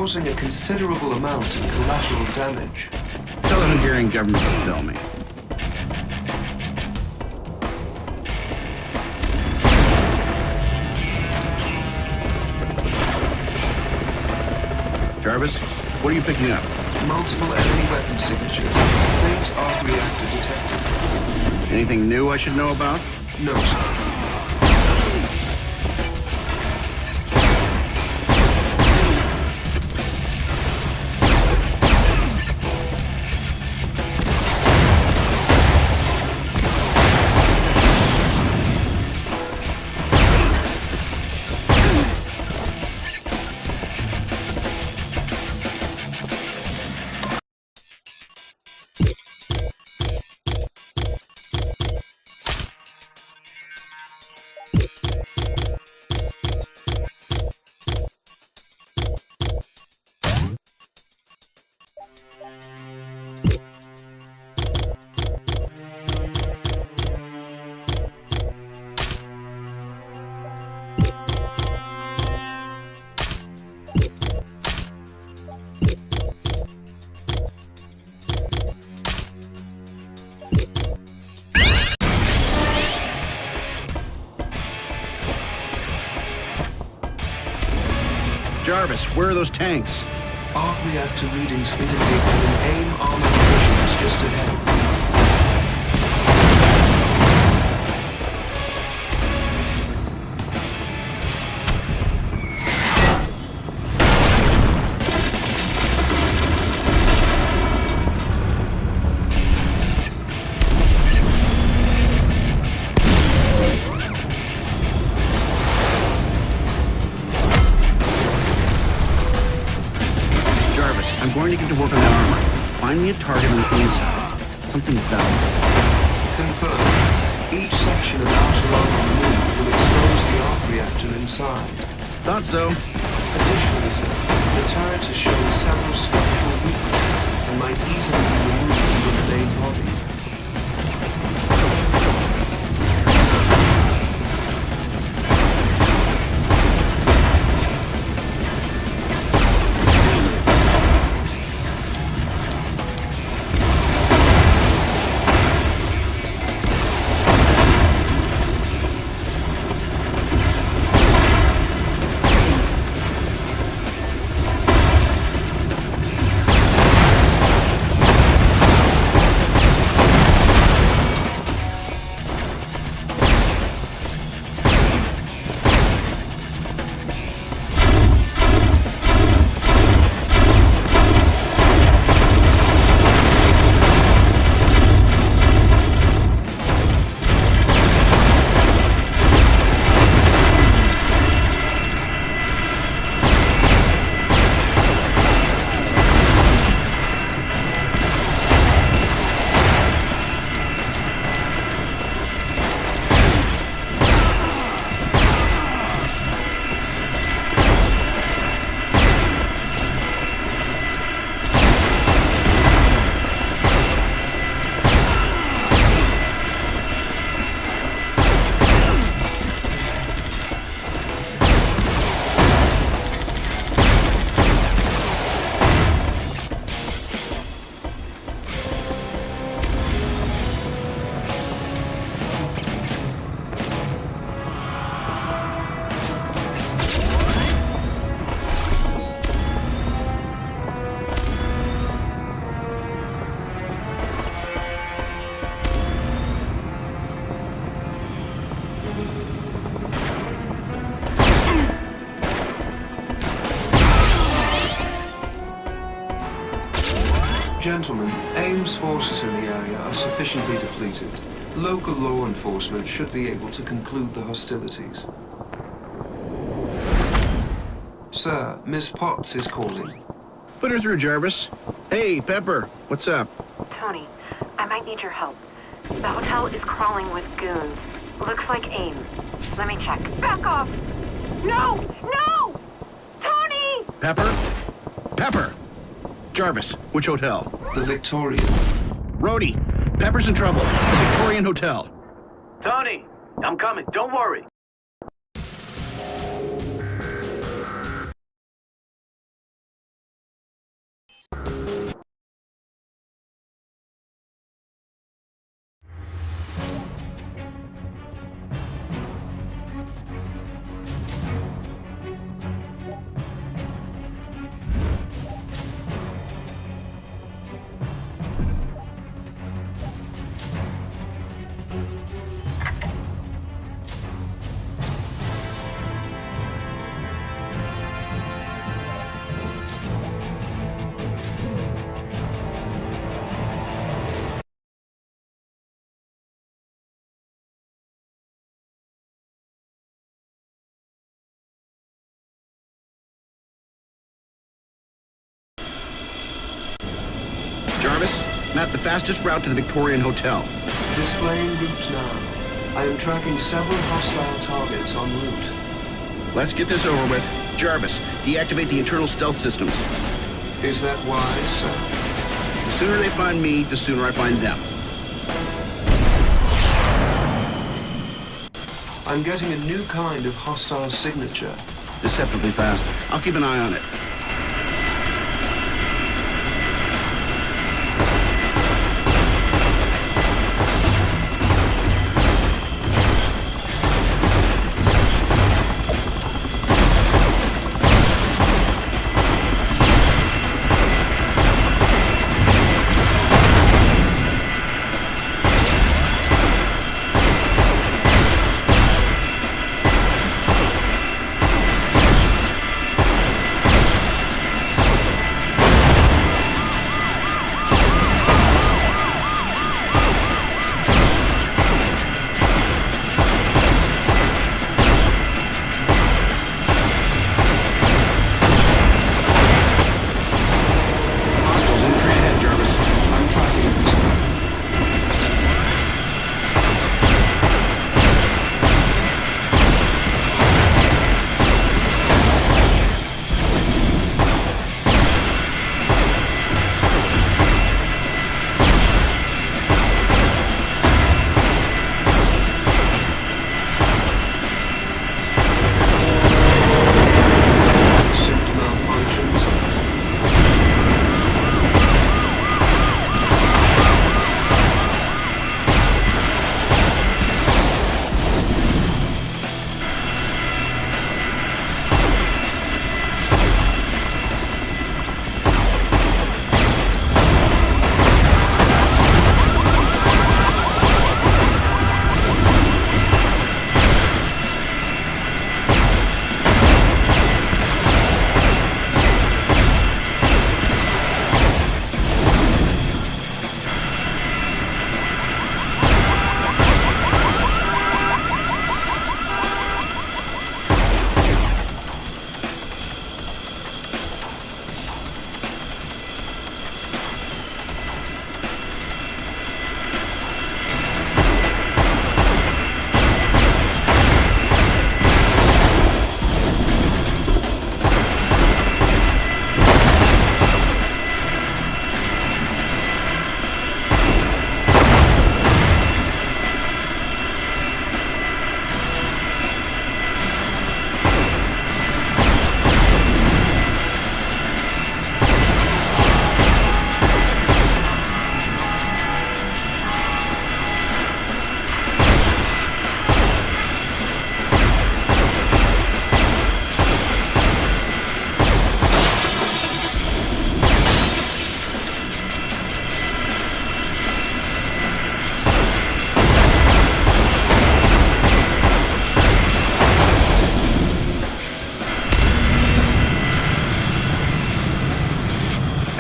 S3: causing a considerable amount of collateral damage.
S1: Tell the Hungarian government to tell me. Jarvis, what are you picking up?
S3: Multiple enemy weapon signatures. Faint arc reactor detected.
S1: Anything new I should know about?
S3: No, sir.
S1: Jarvis, where are those tanks?
S3: Arc reactor readings indicate that an AIM armored division is just ahead.
S1: I'm going to get to work on that armor. Find me a target on the inside. Something valuable.
S3: Confirmed. Each section of outer armor removed will expose the arc reactor inside.
S1: Thought so.
S3: Additionally, sir, the turret has shown several structural weaknesses and might easily be removed from the main body. Gentlemen, AIM's forces in the area are sufficiently depleted. Local law enforcement should be able to conclude the hostilities. Sir, Miss Potts is calling.
S1: Put her through, Jarvis. Hey, Pepper, what's up?
S5: Tony, I might need your help. The hotel is crawling with goons. Looks like AIM. Let me check. Back off! No! No! Tony!
S1: Pepper? Pepper! Jarvis, which hotel?
S3: The Victorian.
S1: Rhodey, Pepper's in trouble. The Victorian Hotel.
S6: Tony, I'm coming. Don't worry.
S1: Jarvis, map the fastest route to the Victorian Hotel.
S3: Displaying route now. I am tracking several hostile targets en route.
S1: Let's get this over with. Jarvis, deactivate the internal stealth systems.
S3: Is that wise, sir?
S1: The sooner they find me, the sooner I find them.
S3: I'm getting a new kind of hostile signature.
S1: Deceptively fast. I'll keep an eye on it.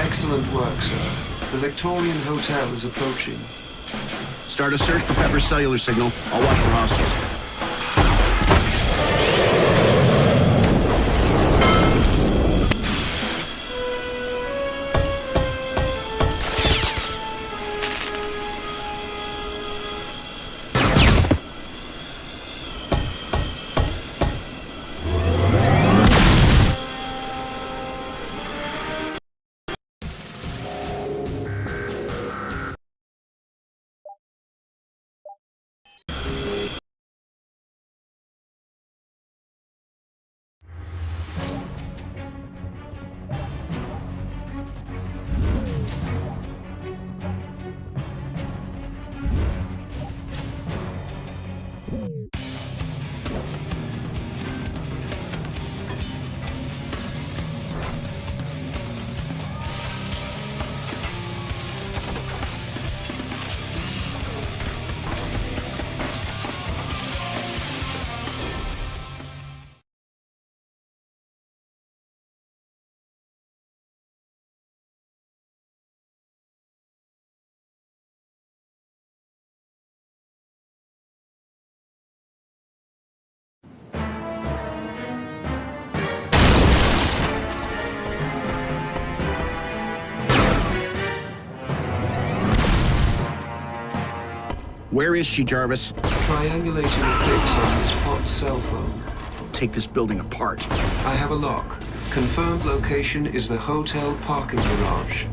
S3: Excellent work, sir. The Victorian Hotel is approaching.
S1: Start a search for Pepper's cellular signal. I'll watch for hostiles. Where is she, Jarvis?
S3: Triangulating a fix on Miss Potts' cell phone.
S1: Take this building apart.
S3: I have a lock. Confirmed location is the hotel parking garage.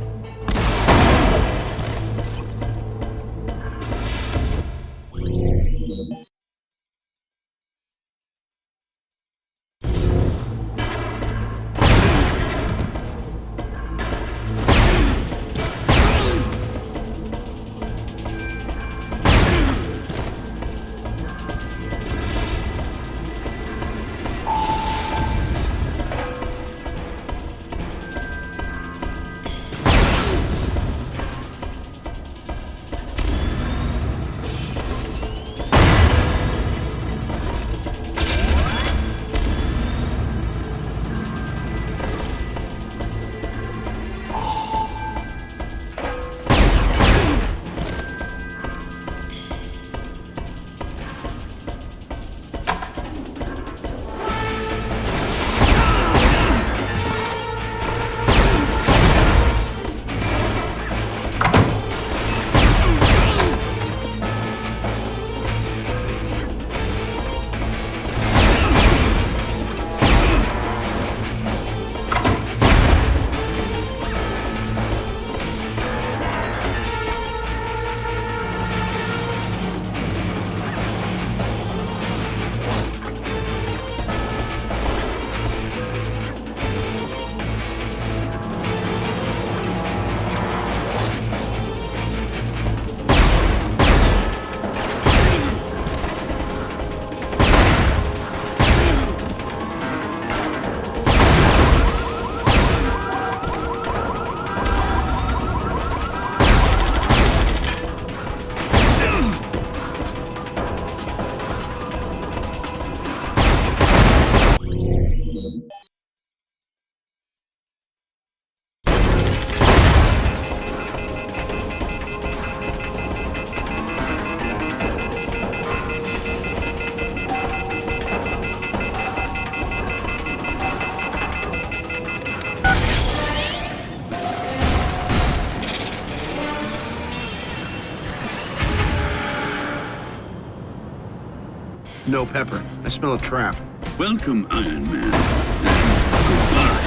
S1: No Pepper. I smell a trap.
S10: Welcome, Iron Man. Goodbye.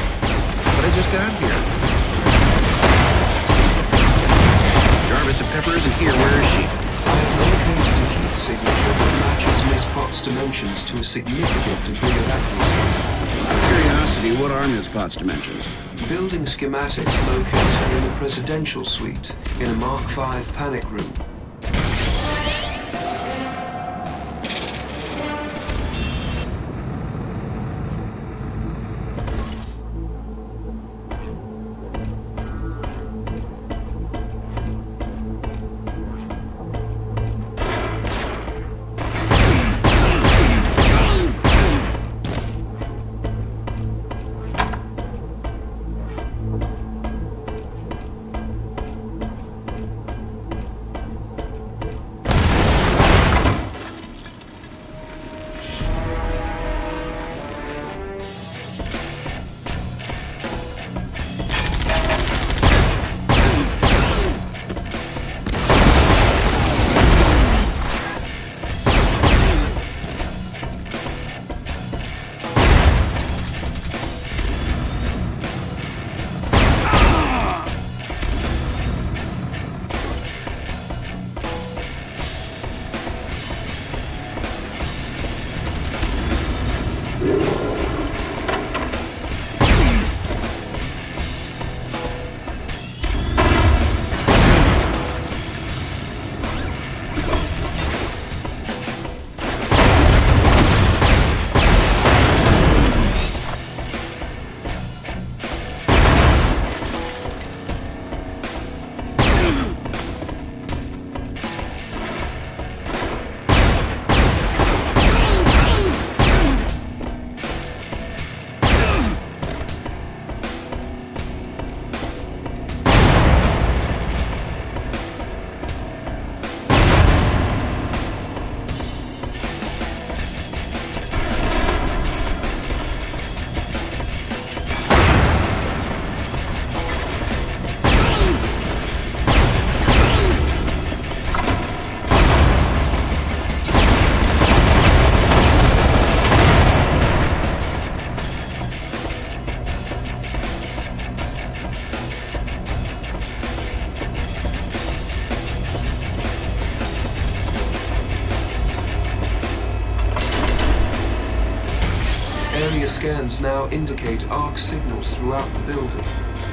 S1: But I just got here. Jarvis, if Pepper isn't here, where is she?
S3: I have located a heat signature that matches Miss Potts' dimensions to a significant degree of accuracy.
S1: Out of curiosity, what are Ms. Potts' dimensions?
S3: Building schematics located in the presidential suite in a Mark V panic room. scans now indicate arc signals throughout the building.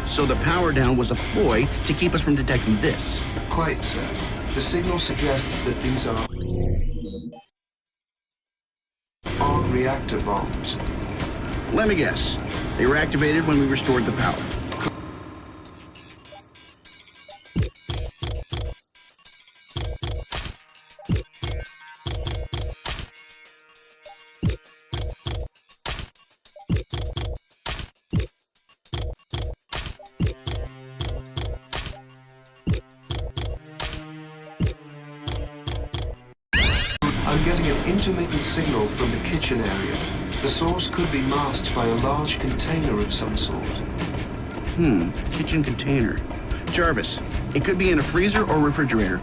S1: So the power down was a ploy to keep us from detecting this?
S3: Quite so. The signal suggests that these are arc reactor bombs.
S1: Let me guess. They were activated when we restored the power.
S3: I'm getting an intermittent signal from the kitchen area. The source could be masked by a large container of some sort.
S1: Kitchen container. Jarvis, it could be in a freezer or refrigerator.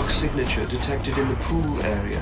S3: Signature detected in the pool area.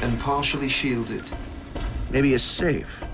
S3: and partially shielded.
S1: Maybe a safe.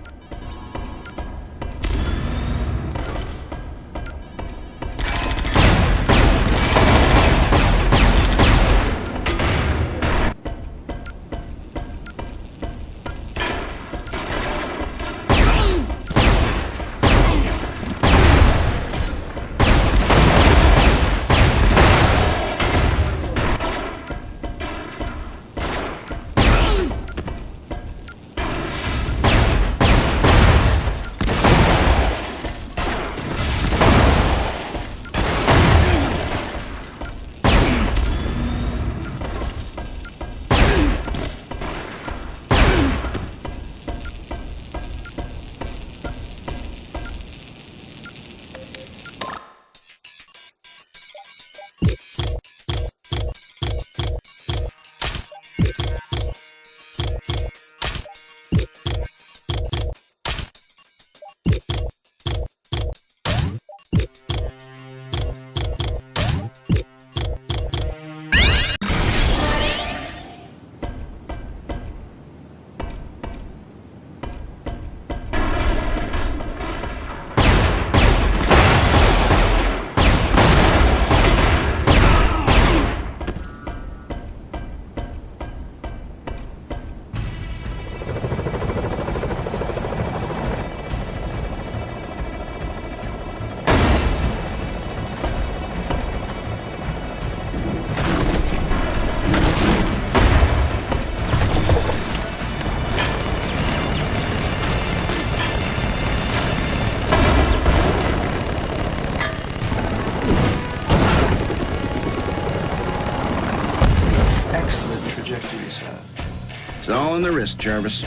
S1: It's all in the wrist, Jarvis.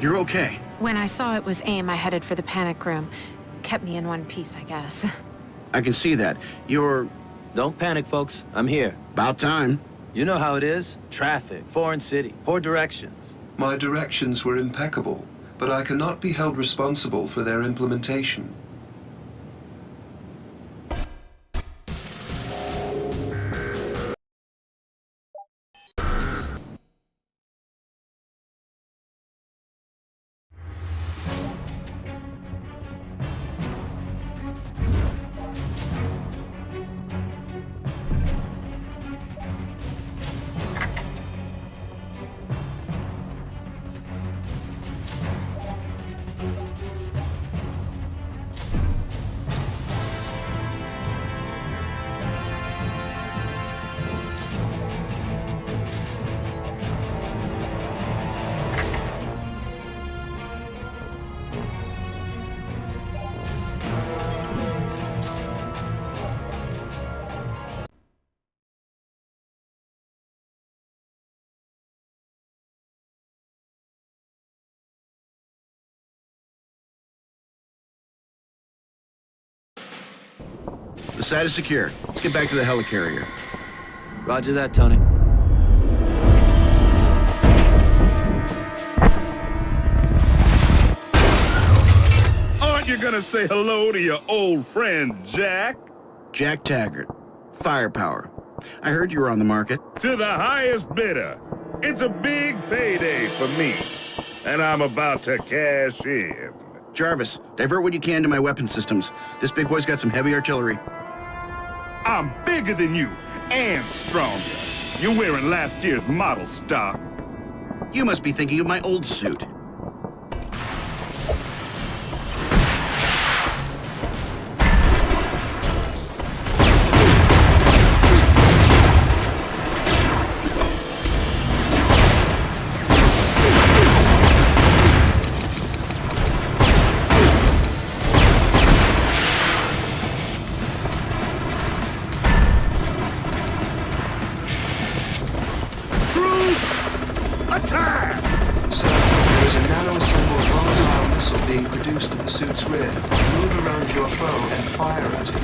S1: You're okay.
S5: When I saw it was AIM, I headed for the panic room. Kept me in one piece, I guess.
S1: I can see that. You're...
S6: Don't panic, folks. I'm here.
S1: About time.
S6: You know how it is. Traffic, foreign city, poor directions.
S3: My directions were impeccable, but I cannot be held responsible for their implementation.
S1: The site is secure. Let's get back to the helicarrier.
S6: Roger that, Tony.
S10: Aren't you gonna say hello to your old friend, Jack?
S1: Jack Taggart. Firepower. I heard you were on the market.
S10: To the highest bidder. It's a big payday for me. And I'm about to cash in.
S1: Jarvis, divert what you can to my weapon systems. This big boy's got some heavy artillery.
S10: I'm bigger than you, and stronger. You're wearing last year's model stock.
S1: You must be thinking of my old suit.
S9: Attack!
S3: Sir, there is a nano-assembled volatile missile being produced at the suit's rear. Move around your foe and fire at it.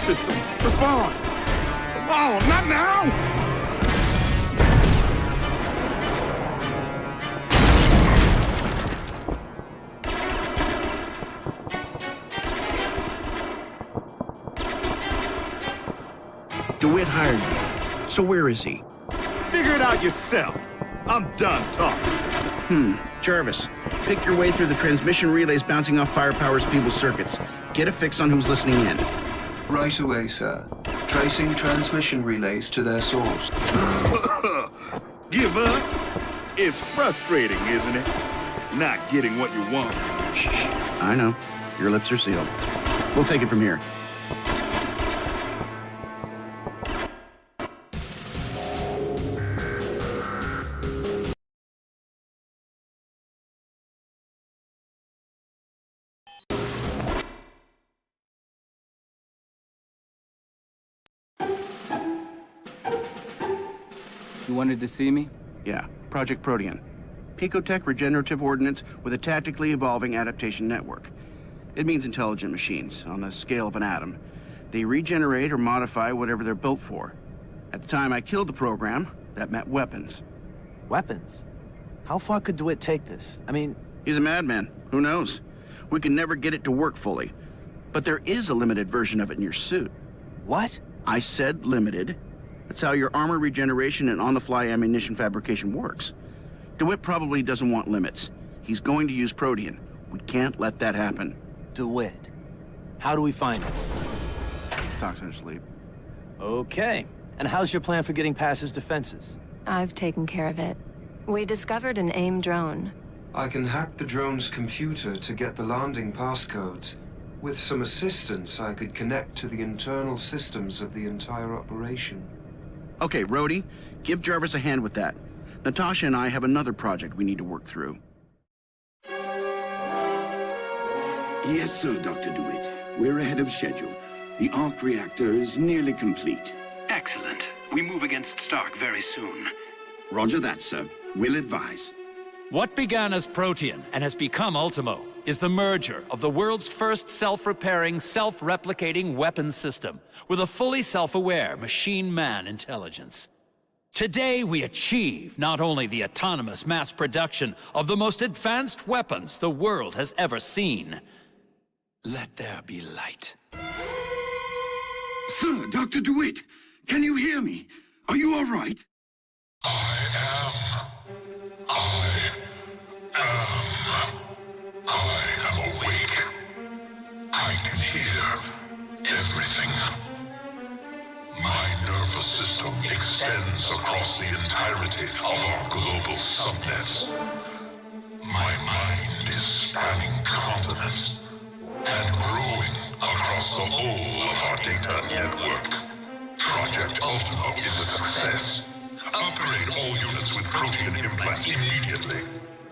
S9: Systems, respond! Oh, not now!
S1: DeWitt hired you. So where is he?
S9: Figure it out yourself. I'm done talking.
S1: Jarvis, pick your way through the transmission relays bouncing off Firepower's feeble circuits. Get a fix on who's listening in.
S3: Right away, sir. Tracing transmission relays to their source.
S9: Give up? It's frustrating, isn't it? Not getting what you want.
S1: Shh. I know. Your lips are sealed. We'll take it from here.
S2: You wanted to see me?
S1: Yeah, Project Protean. Picotech regenerative ordnance with a tactically evolving adaptation network. It means intelligent machines, on the scale of an atom. They regenerate or modify whatever they're built for. At the time I killed the program, that meant weapons.
S6: Weapons? How far could DeWitt take this? I mean...
S1: He's a madman. Who knows? We can never get it to work fully. But there is a limited version of it in your suit.
S6: What?
S1: I said limited. That's how your armor regeneration and on-the-fly ammunition fabrication works. DeWitt probably doesn't want limits. He's going to use Protean. We can't let that happen.
S6: DeWitt. How do we find him?
S1: Talks in his sleep.
S6: Okay. And how's your plan for getting past his defenses?
S12: I've taken care of it. We discovered an AIM drone.
S3: I can hack the drone's computer to get the landing passcodes. With some assistance, I could connect to the internal systems of the entire operation.
S1: Okay, Rhodey, give Jarvis a hand with that. Natasha and I have another project we need to work through.
S10: Yes, sir, Dr. DeWitt. We're ahead of schedule. The arc reactor is nearly complete.
S11: Excellent. We move against Stark very soon.
S10: Roger that, sir. We'll advise.
S11: What began as Protean and has become Ultimo is the merger of the world's first self-repairing, self-replicating weapons system with a fully self-aware machine-man intelligence. Today we achieve not only the autonomous mass production of the most advanced weapons the world has ever seen. Let there be light.
S10: Sir, Dr. DeWitt, can you hear me? Are you all right?
S13: I am awake. I can hear everything. My nervous system extends across the entirety of our global subnets. My mind is spanning continents and growing across the whole of our data network. Project Ultimo is a success. Upgrade all units with Protean implants immediately.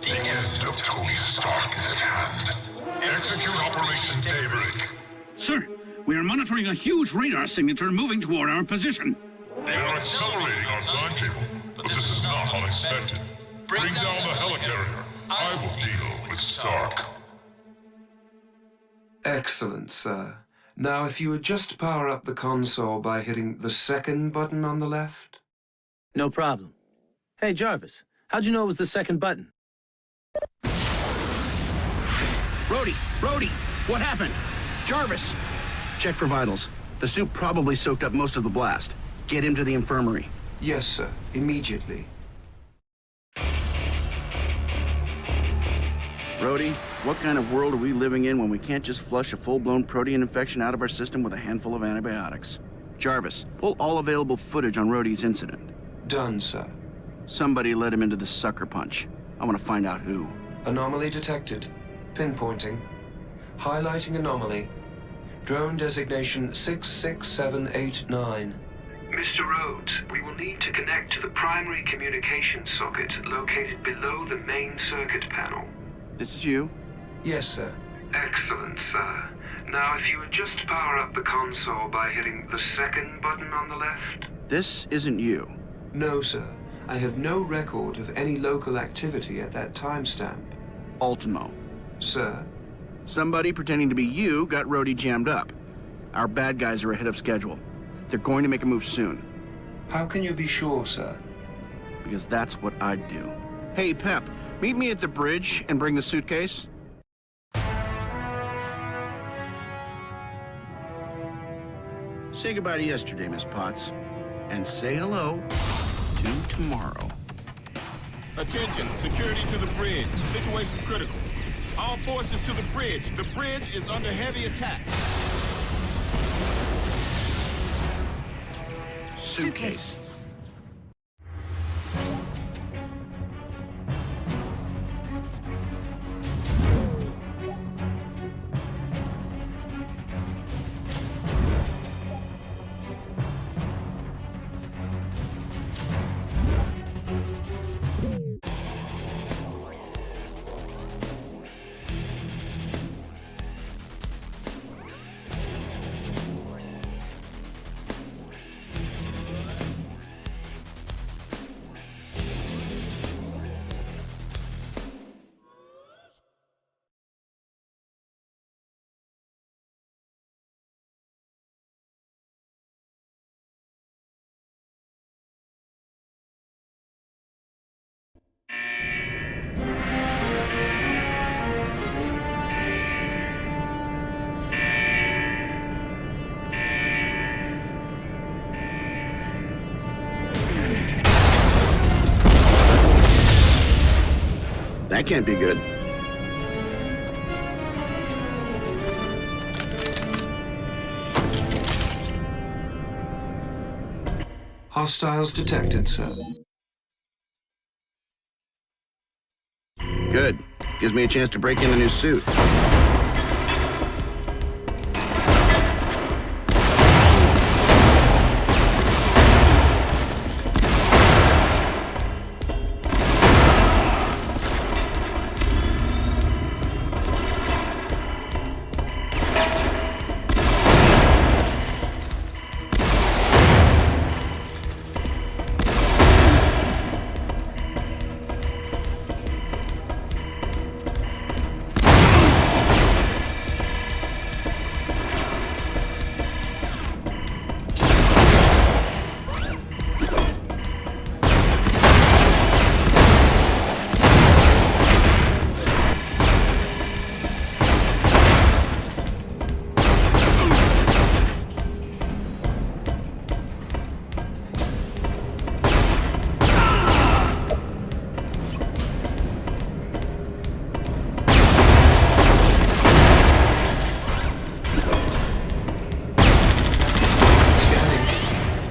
S13: The end of Tony Stark is at hand. Execute Operation Daybreak.
S14: Sir, we are monitoring a huge radar signature moving toward our position.
S13: They are accelerating our timetable, but this is not unexpected. Bring down the helicarrier. I will deal with Stark.
S3: Excellent, sir. Now, if you would just power up the console by hitting the second button on the left.
S6: No problem. Hey, Jarvis, how'd you know it was the second button?
S1: Rhodey, what happened? Jarvis! Check for vitals. The suit probably soaked up most of the blast. Get him to the infirmary.
S3: Yes, sir. Immediately.
S1: Rhodey, What kind of world are we living in when we can't just flush a full-blown protein infection out of our system with a handful of antibiotics? Jarvis, pull all available footage on Rhodey's incident.
S3: Done, sir.
S1: Somebody led him into the sucker punch. I want to find out who.
S3: Anomaly detected. Pinpointing. Highlighting anomaly. Drone designation 66789.
S15: Mr. Rhodes, we will need to connect to the primary communications socket located below the main circuit panel.
S1: This is you?
S3: Yes, sir.
S15: Excellent, sir. Now, if you would just power up the console by hitting the second button on the left.
S1: This isn't you.
S3: No, sir. I have no record of any local activity at that timestamp.
S1: Ultimo.
S3: Sir?
S1: Somebody pretending to be you got Rhodey jammed up. Our bad guys are ahead of schedule. They're going to make a move soon.
S3: How can you be sure, sir?
S1: Because that's what I'd do. Hey, Pep, meet me at the bridge and bring the suitcase. Say goodbye to yesterday, Miss Potts. And say hello to tomorrow.
S4: Attention, security to the bridge. Situation critical. All forces to the bridge. The bridge is under heavy attack.
S1: Suitcase. That can't be good.
S3: Hostiles detected, sir.
S1: Good. Gives me a chance to break in a new suit.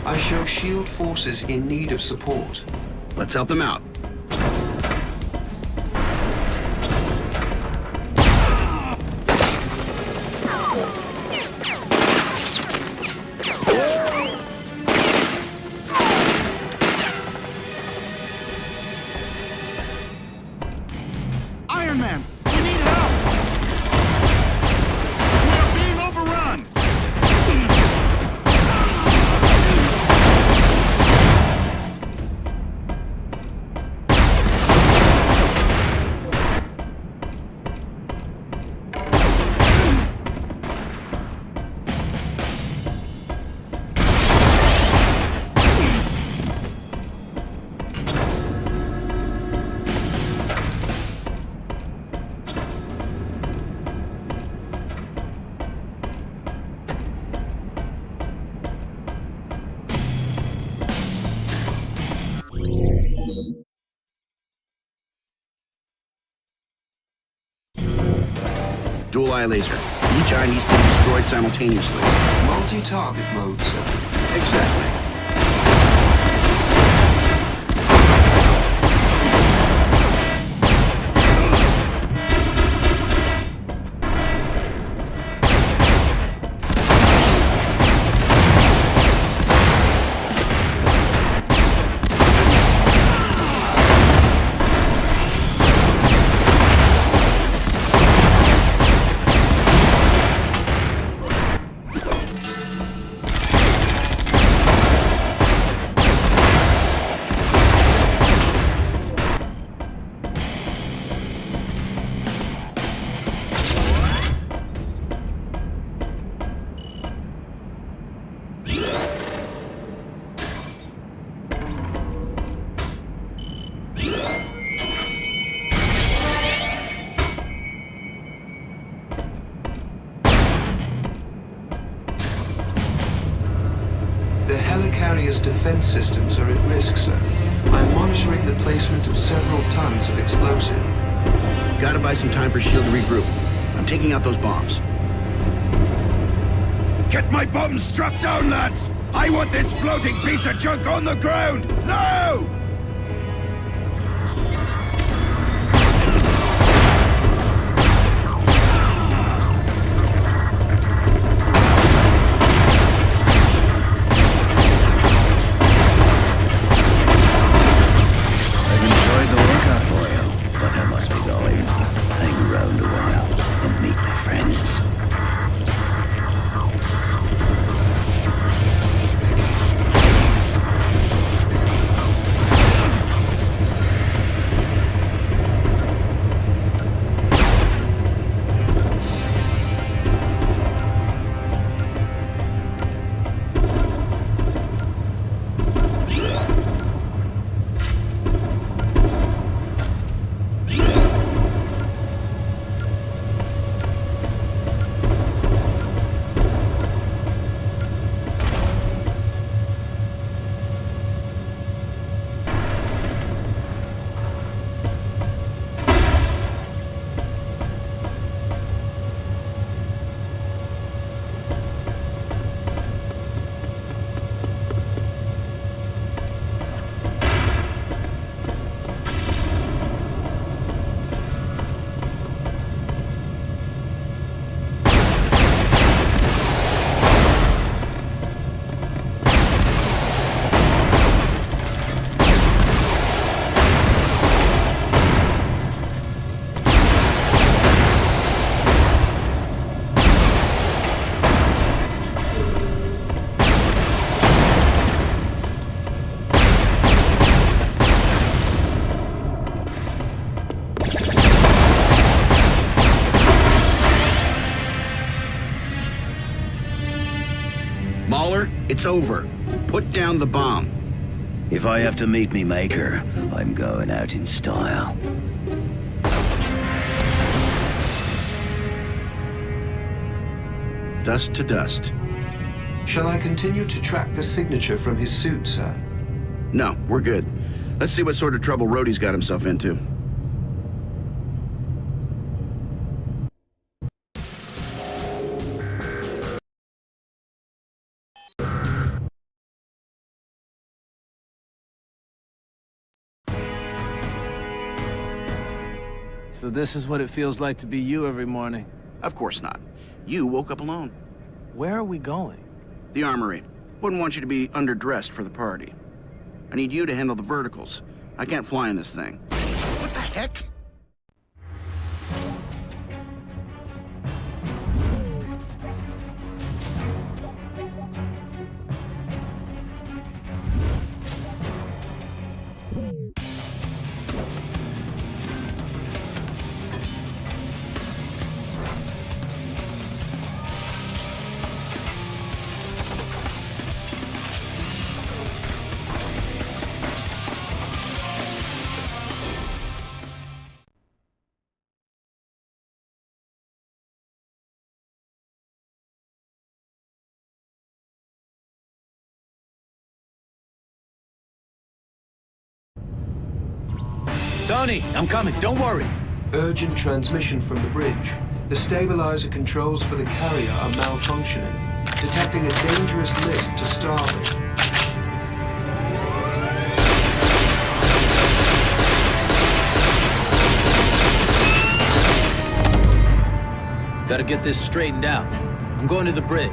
S3: I show SHIELD forces in need of support.
S1: Let's help them out.
S9: Iron Man, we need help! We're being overrun!
S1: Dual eye laser. Each eye needs to be destroyed simultaneously.
S3: Multi-target mode, sir.
S1: Exactly.
S3: The helicarrier's defense systems are at risk, sir. I'm monitoring the placement of several tons of explosive.
S1: Gotta buy some time for S.H.I.E.L.D. to regroup. I'm taking out those bombs.
S10: Get my bombs struck down, lads! I want this floating piece of junk on the ground! Now!
S1: It's over. Put down the bomb.
S16: If I have to meet me maker, I'm going out in style.
S1: Dust to dust.
S3: Shall I continue to track the signature from his suit, sir?
S1: No, we're good. Let's see what sort of trouble Rhodey's got himself into.
S6: So this is what it feels like to be you every morning?
S1: Of course not. You woke up alone.
S6: Where are we going?
S1: The armory. Wouldn't want you to be underdressed for the party. I need you to handle the verticals. I can't fly in this thing. What the heck?
S6: Tony, I'm coming. Don't worry.
S3: Urgent transmission from the bridge. The stabilizer controls for the carrier are malfunctioning, detecting a dangerous list to starboard.
S6: Gotta get this straightened out. I'm going to the bridge.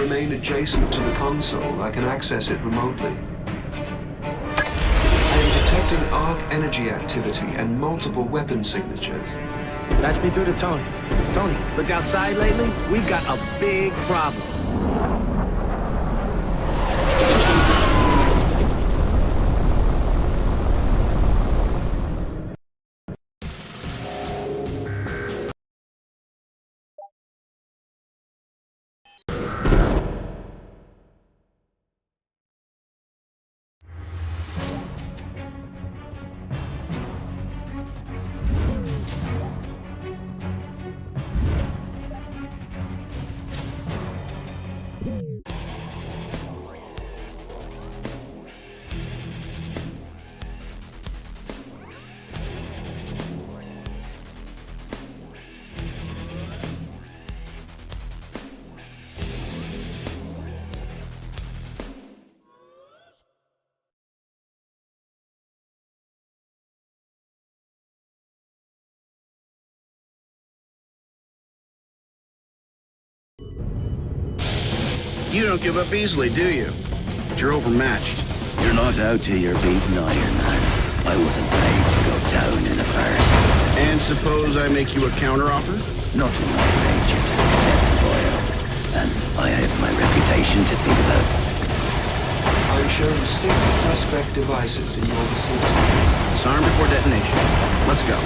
S3: remain adjacent to the console, I can access it remotely. I am detecting arc energy activity and multiple weapon signatures.
S6: Patch me through to Tony. Tony, looked outside lately? We've got a big problem.
S1: You don't give up easily, do you? But you're overmatched.
S16: You're not out till you're beaten, Iron Man. I wasn't paid to go down in the first.
S1: And suppose I make you a counteroffer?
S16: Not in my nature to accept, Boyle. And I have my reputation to think about.
S3: I'm showing 6 suspect devices in your vicinity.
S1: Disarm before detonation. Let's go.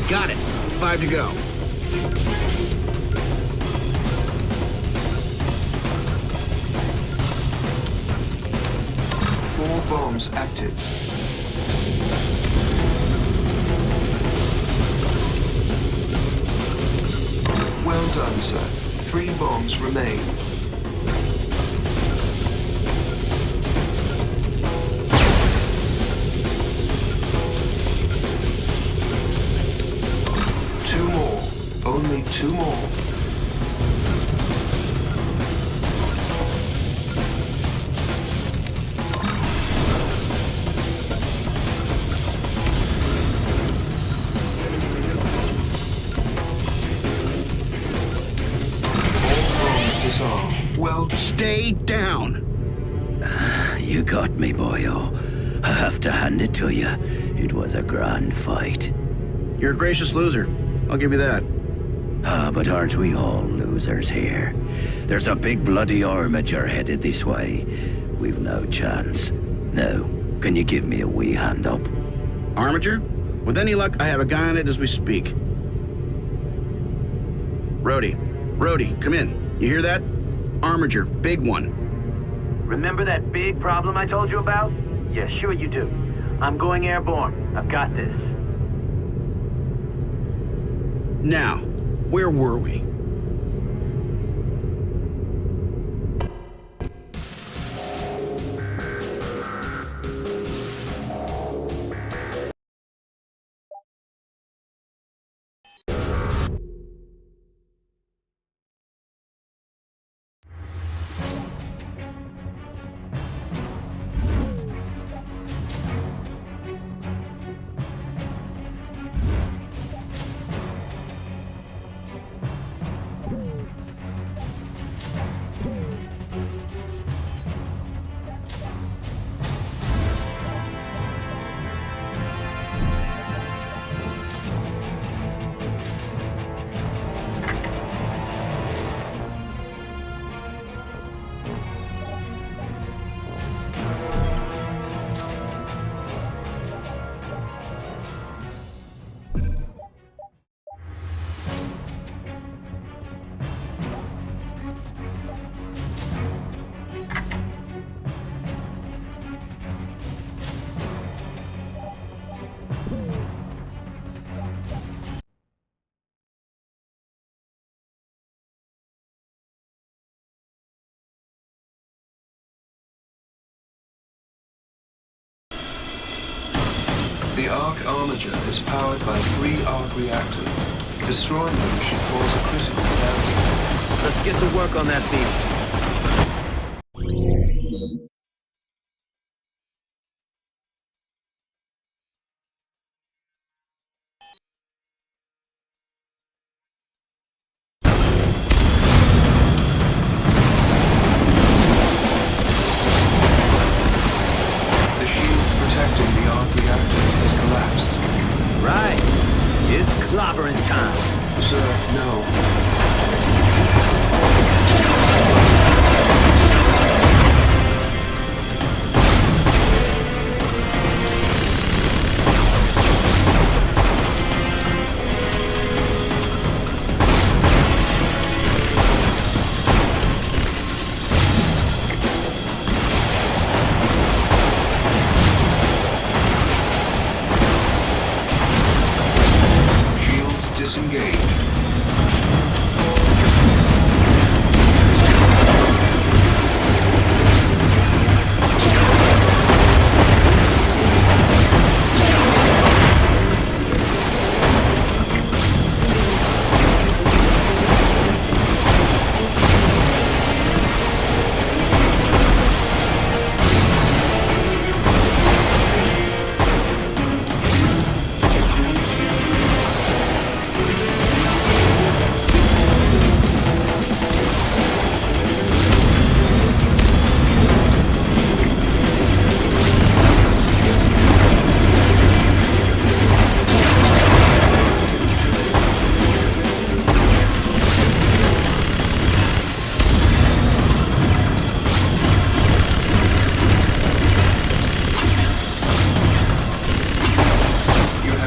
S1: Got it. 5 to go.
S3: Four bombs active. Well done, sir. 3 bombs remain. Only 2 more. Disarm. Well,
S1: stay down.
S16: You got me, boyo. I have to hand it to you. It was a grand fight.
S1: You're a gracious loser. I'll give you that.
S16: But aren't we all losers here? There's a big bloody armature headed this way. We've no chance. Now, can you give me a wee hand up?
S1: Armature? With any luck, I have a guy on it as we speak. Rhodey, come in. You hear that? Armature, big one.
S6: Remember that big problem I told you about? Yeah, sure you do. I'm going airborne. I've got this.
S1: Now, where were we?
S3: The arc armature is powered by 3 arc reactors. Destroying them should cause a critical failure.
S6: Let's get to work on that beast.
S3: The shield protecting the arc reactor has collapsed.
S6: Right. It's clobbering time.
S3: Sir, no. Shields disengaged.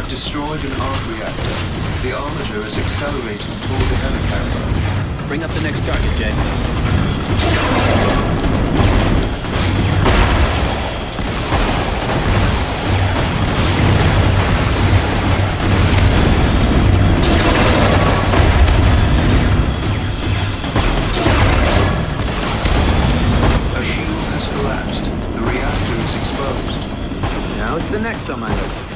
S3: Destroyed an arc reactor. The armature is accelerating toward the helicarrier.
S6: Bring up the next target, Jay.
S3: A shield has collapsed. The reactor is exposed.
S6: Now it's the next on my list.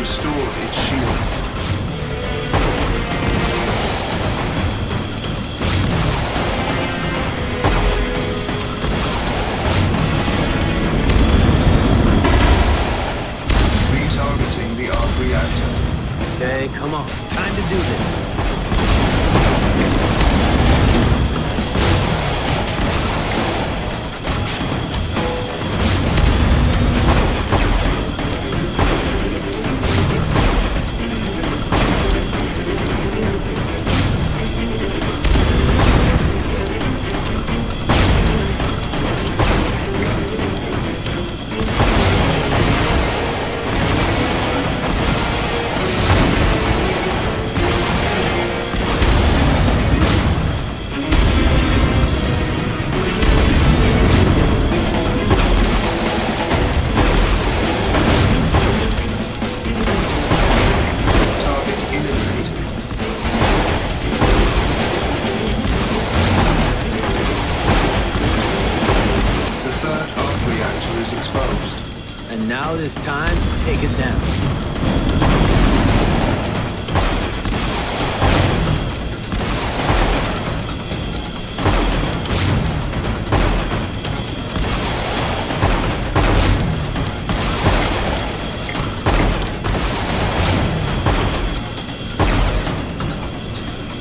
S3: Restored its shields. Retargeting the arc reactor.
S6: Okay, come on. Time to do this. And now it is time to take it down.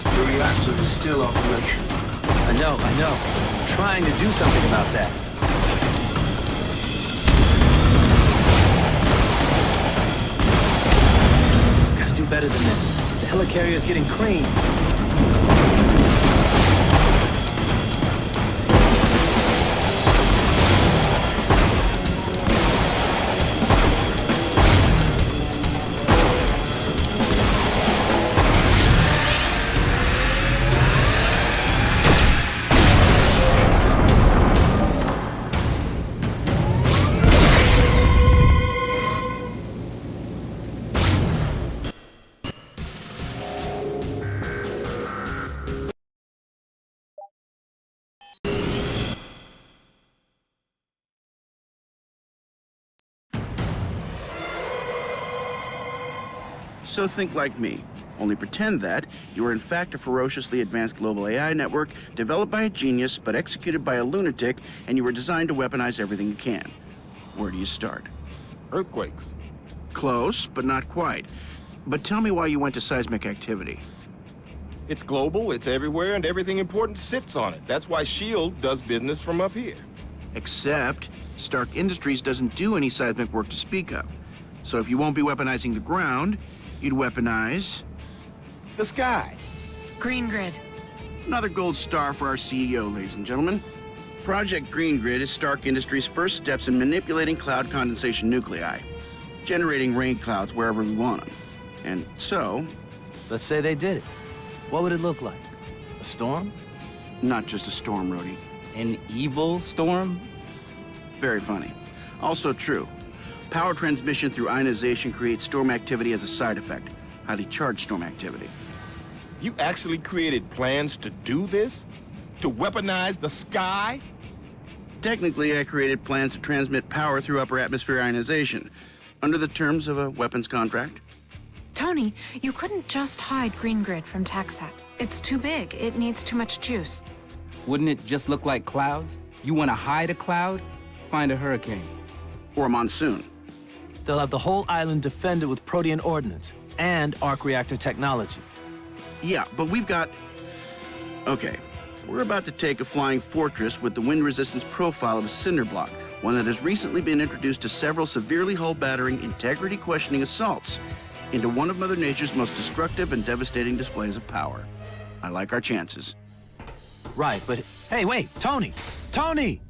S3: The reactor is still operational.
S6: I know. I'm trying to do something about that. Gotta do better than this. The helicarrier is getting creamed.
S1: So think like me. Only pretend that you are in fact a ferociously advanced global AI network developed by a genius but executed by a lunatic, and you were designed to weaponize everything you can. Where do you start?
S8: Earthquakes.
S1: Close, but not quite. But tell me why you went to seismic activity.
S8: It's global, it's everywhere, and everything important sits on it. That's why S.H.I.E.L.D. does business from up here.
S1: Except, Stark Industries doesn't do any seismic work to speak of. So if you won't be weaponizing the ground, you'd weaponize...
S8: the sky.
S5: Green Grid.
S1: Another gold star for our CEO, ladies and gentlemen. Project Green Grid is Stark Industries' first steps in manipulating cloud condensation nuclei, generating rain clouds wherever we want them. And so...
S6: Let's say they did it. What would it look like? A storm?
S1: Not just a storm, Rhodey.
S2: An evil storm?
S1: Very funny. Also true. Power transmission through ionization creates storm activity as a side effect. Highly charged storm activity.
S8: You actually created plans to do this? To weaponize the sky?
S1: Technically, I created plans to transmit power through upper atmosphere ionization, under the terms of a weapons contract.
S5: Tony, you couldn't just hide Green Grid from TechSat. It's too big. It needs too much juice.
S2: Wouldn't it just look like clouds? You want to hide a cloud? Find a hurricane.
S1: Or a monsoon.
S6: They'll have the whole island defended with Protean ordnance and arc reactor technology.
S1: Yeah, but we've got... Okay, we're about to take a flying fortress with the wind resistance profile of a cinder block, one that has recently been introduced to several severely hull-battering, integrity-questioning assaults into one of Mother Nature's most destructive and devastating displays of power. I like our chances.
S6: Right, but hey, wait, Tony! Tony!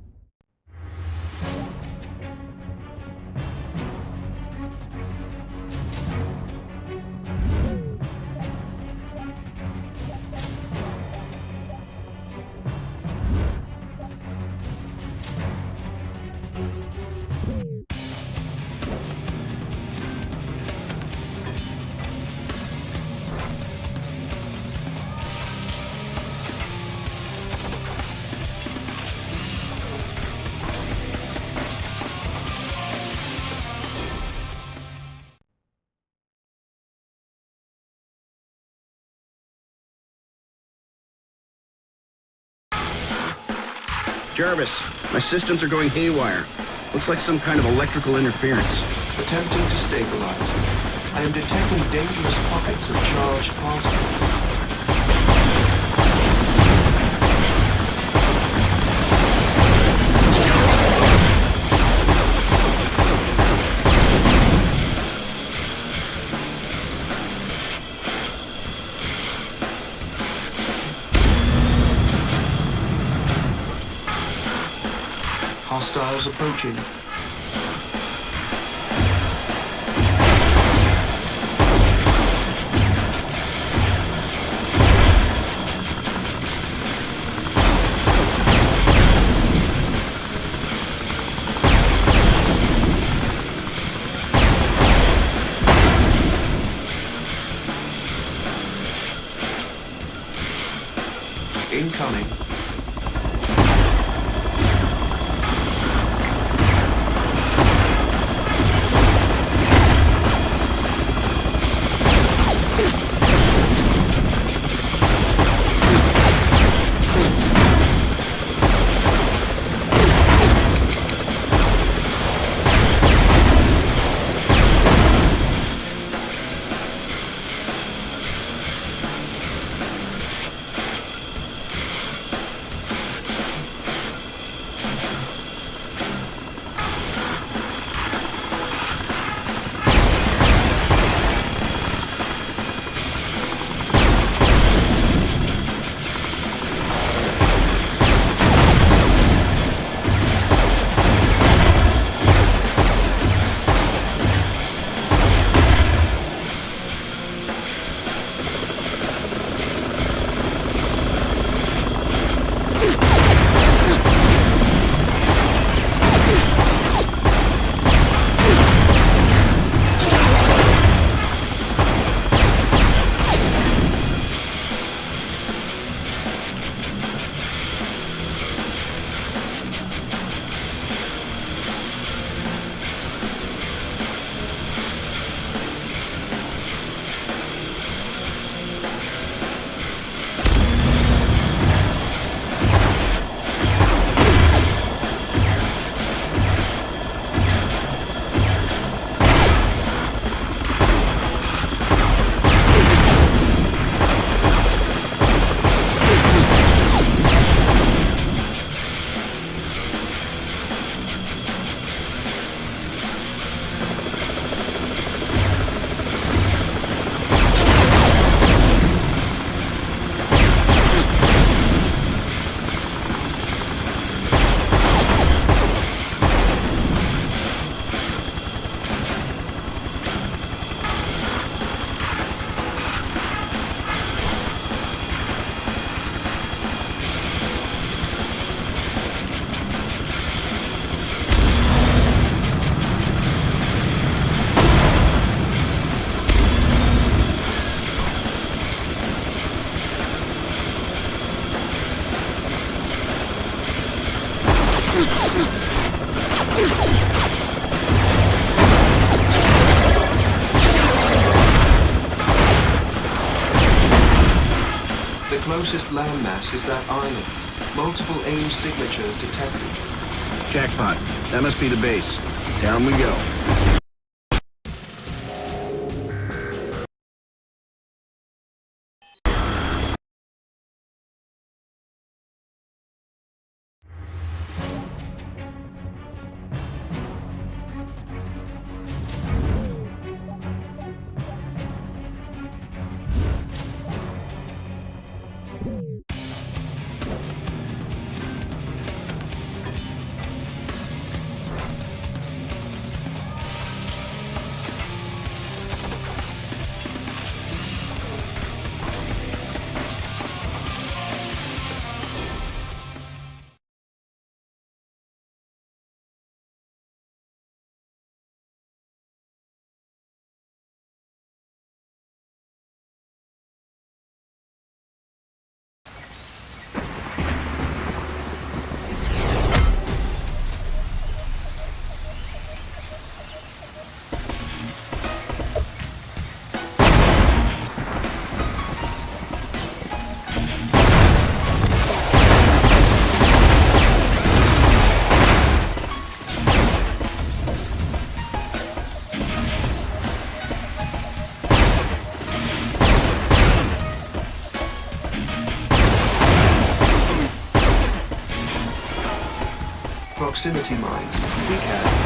S1: Jarvis, my systems are going haywire. Looks like some kind of electrical interference.
S3: Attempting to stabilize. I am detecting dangerous pockets of charged particles. Hostiles approaching. Incoming. The closest landmass is that island. Multiple AIM signatures detected.
S1: Jackpot. That must be the base. Down we go.
S3: Proximity mines. We can.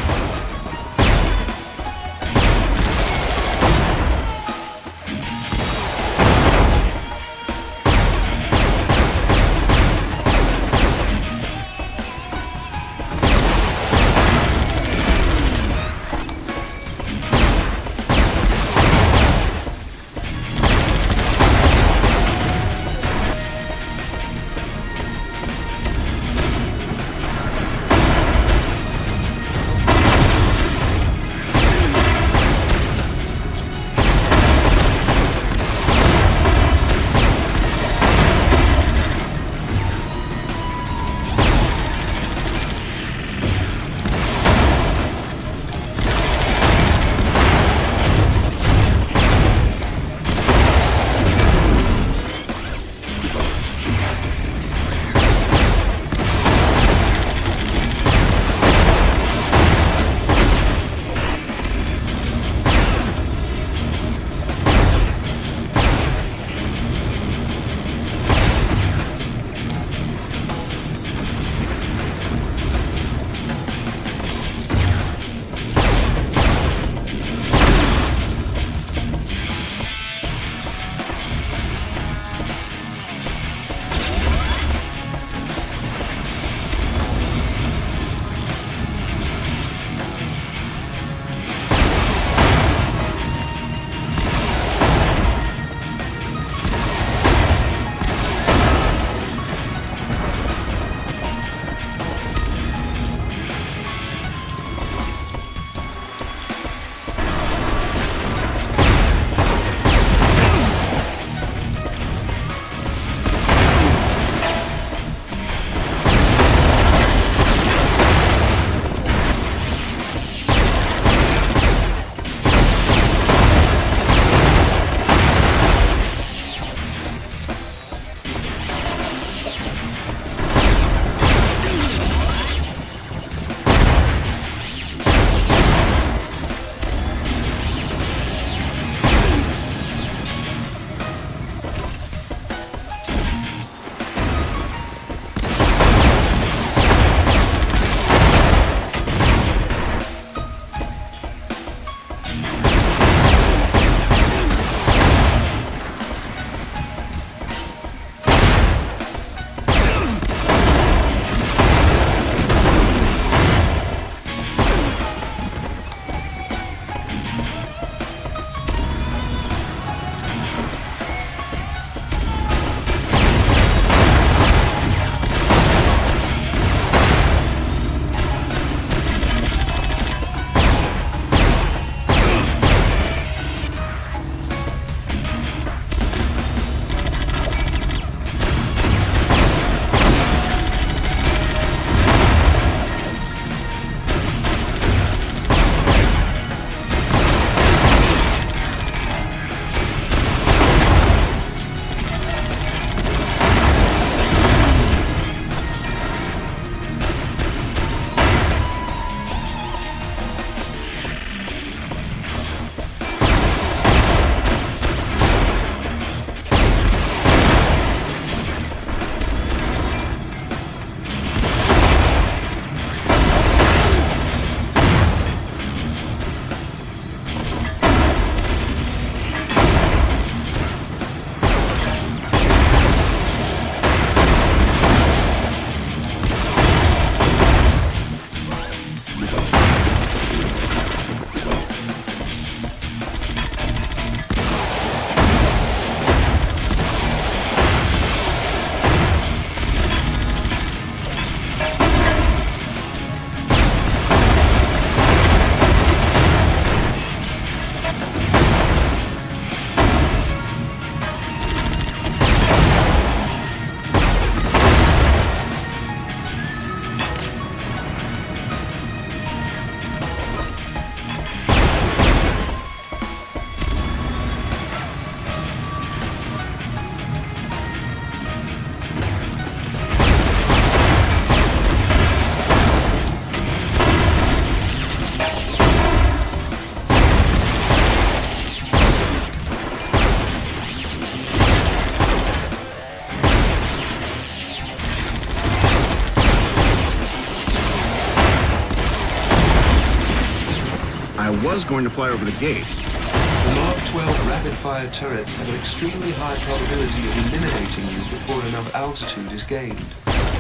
S1: was going to fly over the gate.
S3: The Mark 12 rapid-fire turrets have an extremely high probability of eliminating you before enough altitude is gained.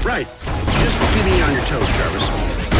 S1: Right. Just keep me on your toes, Jarvis.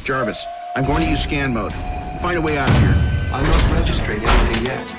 S1: Jarvis, I'm going to use scan mode. Find a way out of here.
S3: I'm not registering anything yet.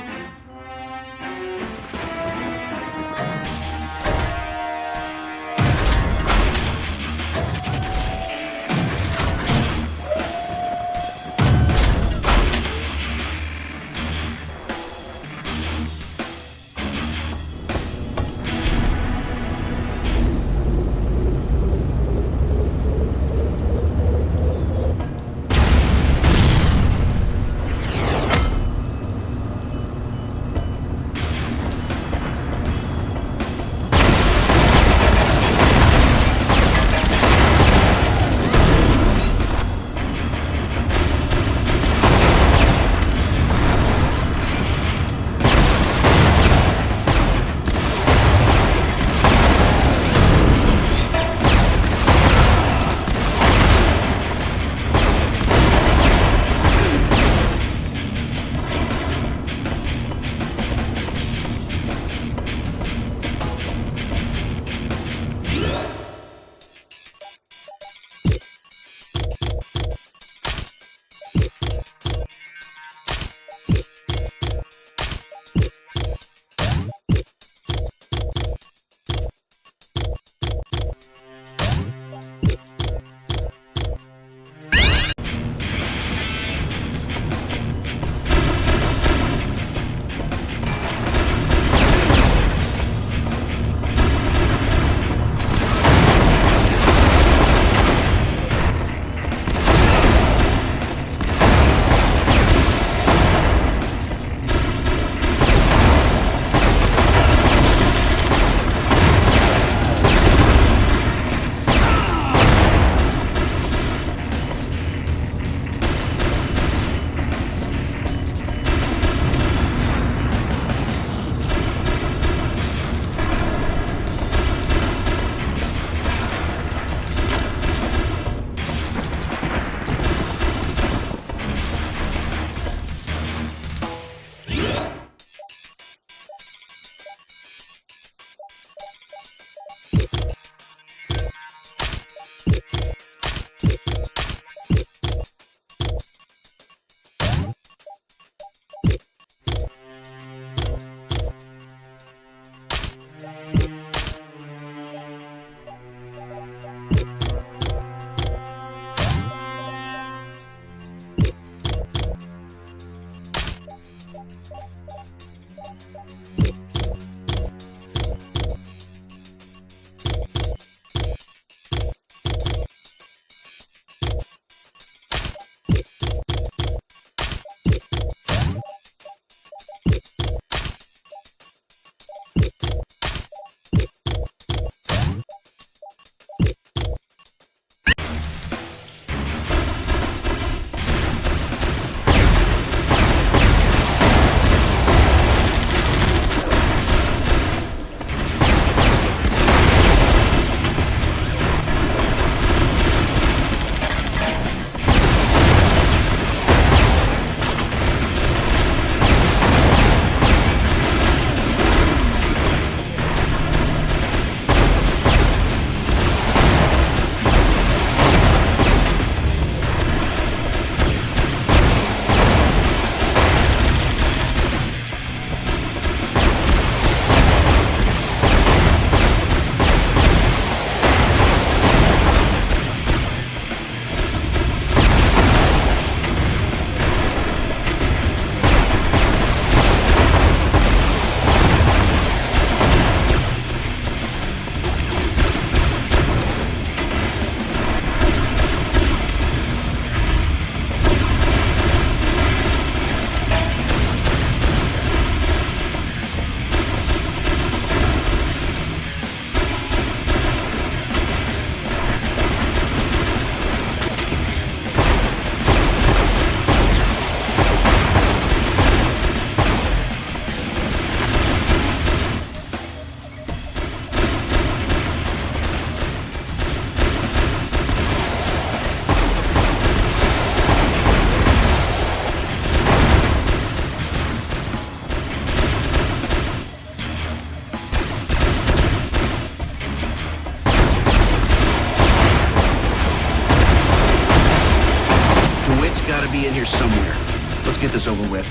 S1: be in here somewhere. Let's get this over with.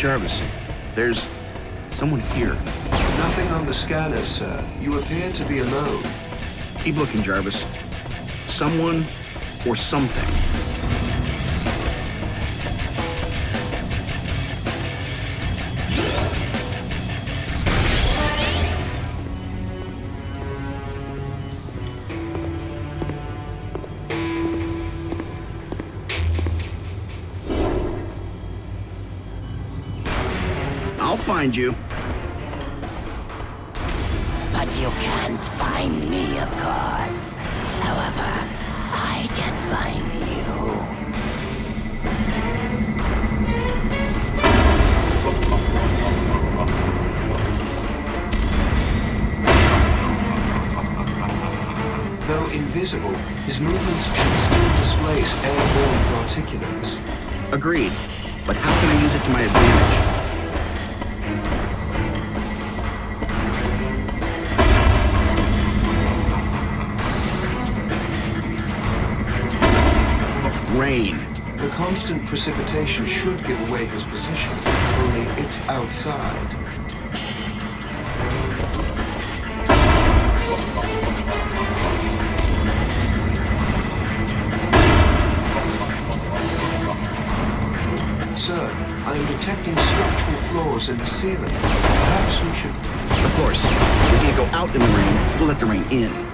S1: Jarvis, there's someone here.
S3: Nothing on the scanners, sir. You appear to be alone.
S1: Keep looking, Jarvis. Someone or something. I'll find you.
S17: But you can't find me, of course. However, I can find you.
S3: invisible, his movements should still displace airborne particulates.
S1: Agreed. But how can I use it to my advantage? Rain.
S3: The constant precipitation should give away his position, only it's outside. Sir, I am detecting structural flaws in the ceiling. Perhaps we should...
S1: Of course. We can't go out in the rain. We'll let the rain in.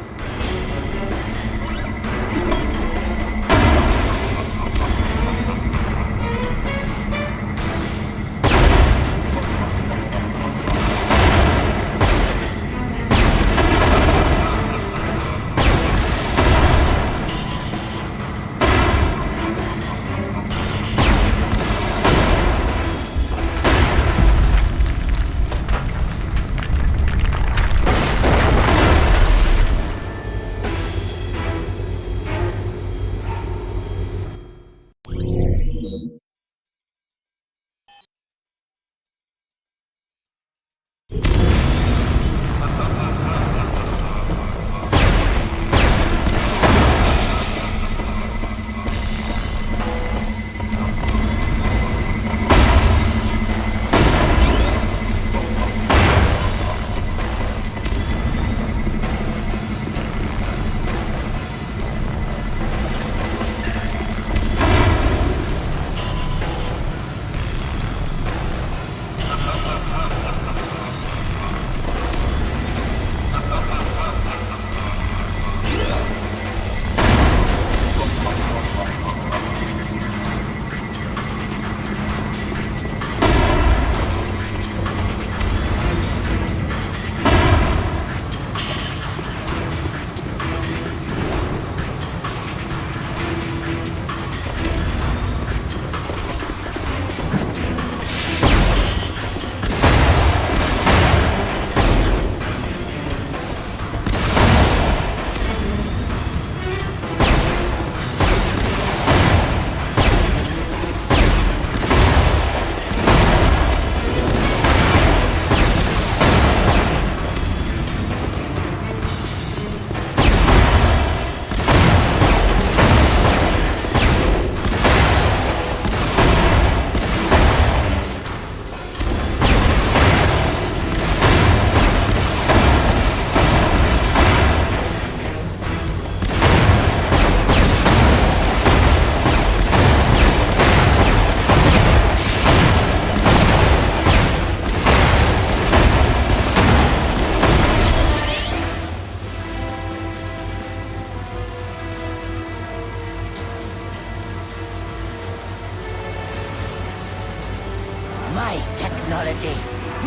S17: My technology,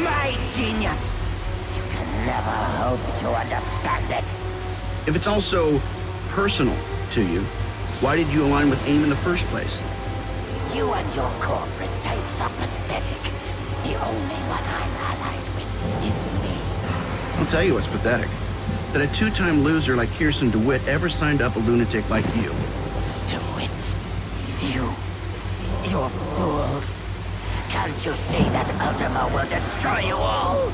S17: my genius. You can never hope to understand it.
S1: If it's also personal to you, why did you align with AIM in the first place?
S17: You and your corporate types are pathetic. The only one I'm allied with is me.
S1: I'll tell you what's pathetic. That a two-time loser like Kirsten DeWitt ever signed up a lunatic like you.
S17: DeWitt? You're fools. Can't you see that Ultimo will destroy you all?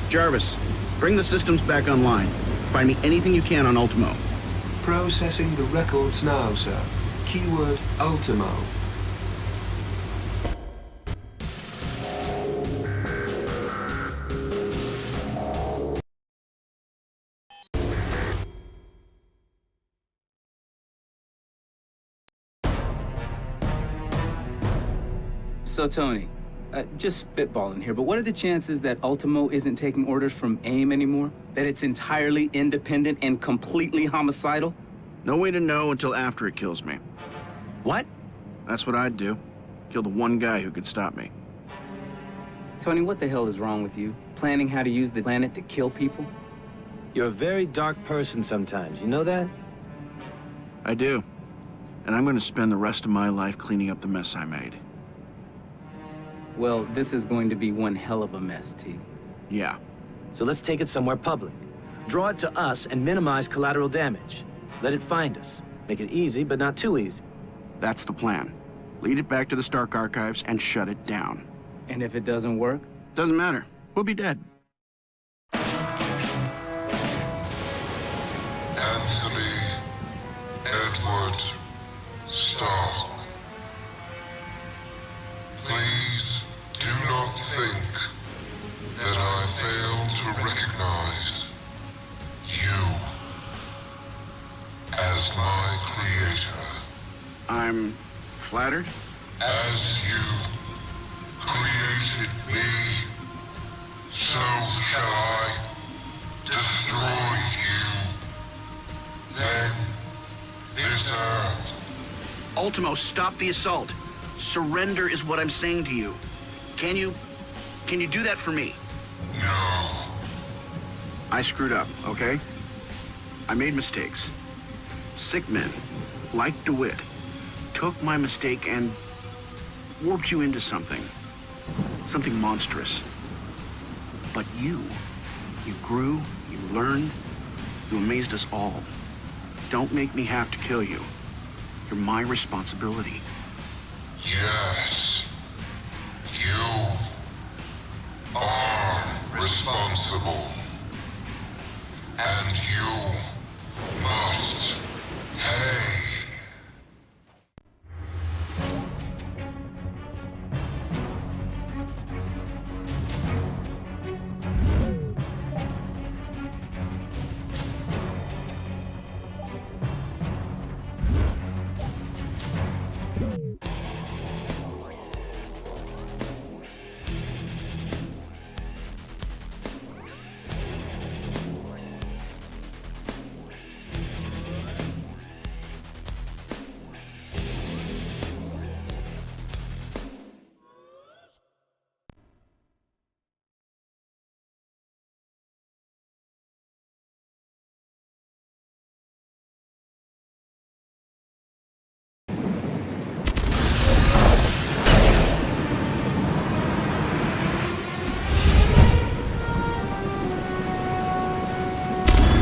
S1: Jarvis, bring the systems back online. Find me anything you can on Ultimo.
S3: Processing the records now, sir. Keyword Ultimo.
S2: So, Tony, just spitballing here, but what are the chances that Ultimo isn't taking orders from AIM anymore? That it's entirely independent and completely homicidal?
S1: No way to know until after it kills me.
S6: What?
S1: That's what I'd do. Kill the one guy who could stop me.
S2: Tony, what the hell is wrong with you? Planning how to use the planet to kill people?
S6: You're a very dark person sometimes, you know that?
S1: I do. And I'm going to spend the rest of my life cleaning up the mess I made.
S2: Well, this is going to be one hell of a mess, T.
S1: Yeah.
S6: So let's take it somewhere public. Draw it to us and minimize collateral damage. Let it find us. Make it easy, but not too easy.
S1: That's the plan. Lead it back to the Stark Archives and shut it down.
S2: And if it doesn't work?
S1: Doesn't matter. We'll be dead.
S13: Anthony Edward Stark. Please do not think that I fail to recognize you as my creator.
S1: I'm flattered.
S13: As you created me, so shall I destroy you. Then this earth.
S1: Ultimo, stop the assault. Surrender is what I'm saying to you. Can you do that for me?
S13: No.
S1: I screwed up, okay? I made mistakes. Sick men, like DeWitt, took my mistake and warped you into something monstrous. But you grew, you learned, you amazed us all. Don't make me have to kill you. You're my responsibility.
S13: Yes. You are responsible. And you must pay.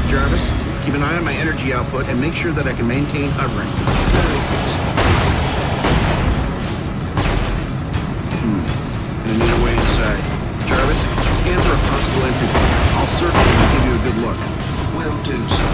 S1: Jarvis, keep an eye on my energy output and make sure that I can maintain hovering. And I need a way inside. Jarvis, scan for a possible entry point. I'll certainly give you a good look.
S3: Will do so.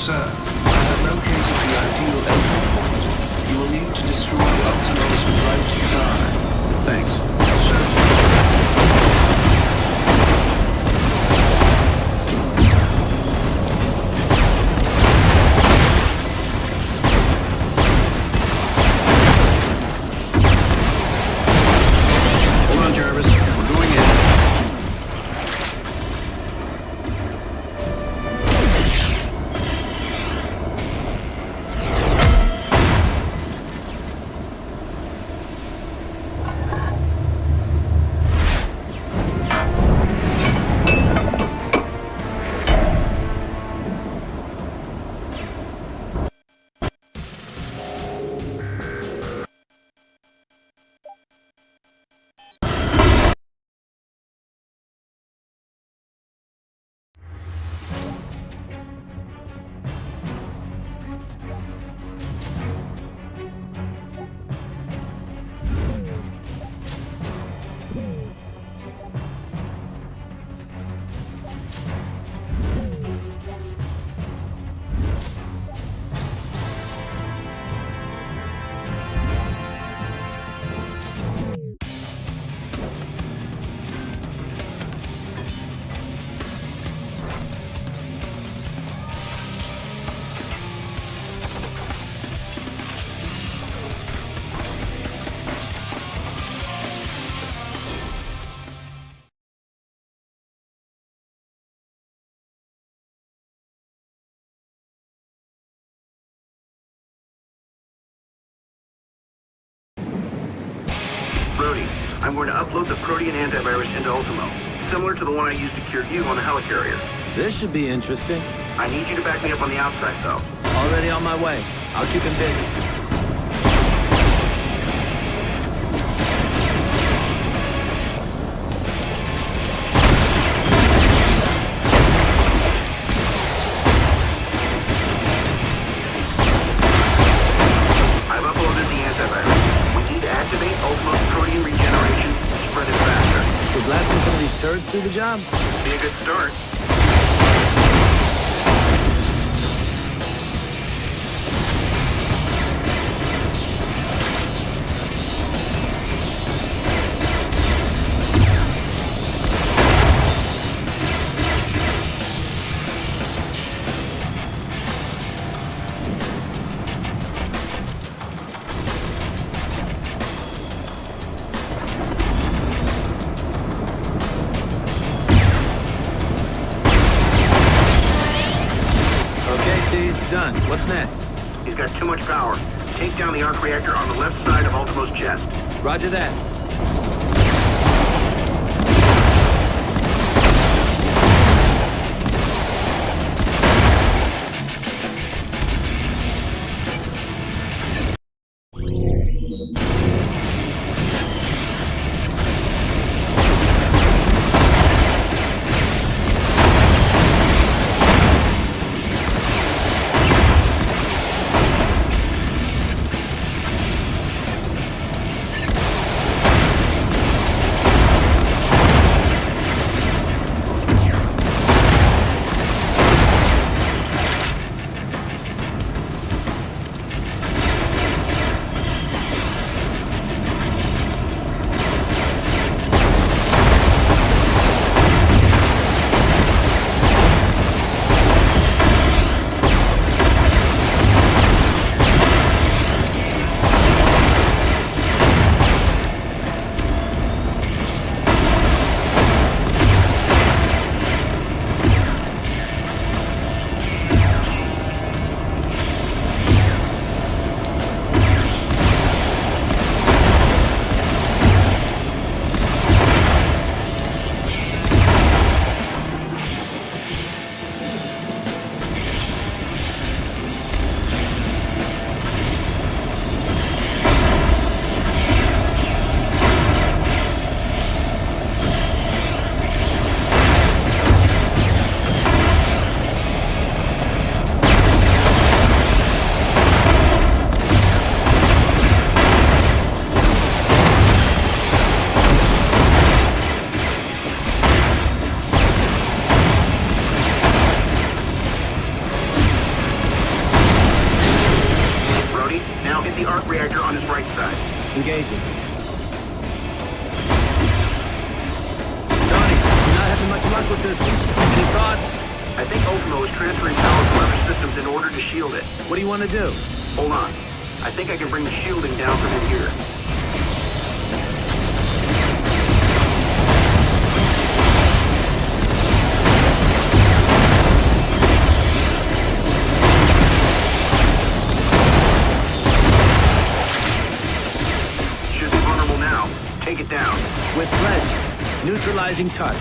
S3: Sir, I have located the ideal entry point. You will need to destroy Ultimo's right thigh.
S1: Thanks.
S3: Sir.
S1: Hold on, Jarvis. We're going in.
S18: Brody, I'm going to upload the Protean antivirus into Ultimo, similar to the one I used to cure you on the helicarrier.
S6: This should be interesting.
S18: I need you to back me up on the outside, though.
S6: Already on my way. I'll keep him busy.
S18: I've uploaded the antivirus. We need to activate Ultimo's protein regeneration to spread it faster.
S6: We're blasting some of these turds do the job?
S18: Be a good start.
S6: It's done. What's next?
S18: He's got too much power. Take down the arc reactor on the left side of Ultimo's chest.
S6: Roger that. this one. Any thoughts?
S18: I think Ultimo is transferring power from other systems in order to shield it.
S6: What do you want to do?
S18: Hold on. I think I can bring the shielding down from in here. Should be vulnerable now. Take it down.
S6: With pleasure. Neutralizing target.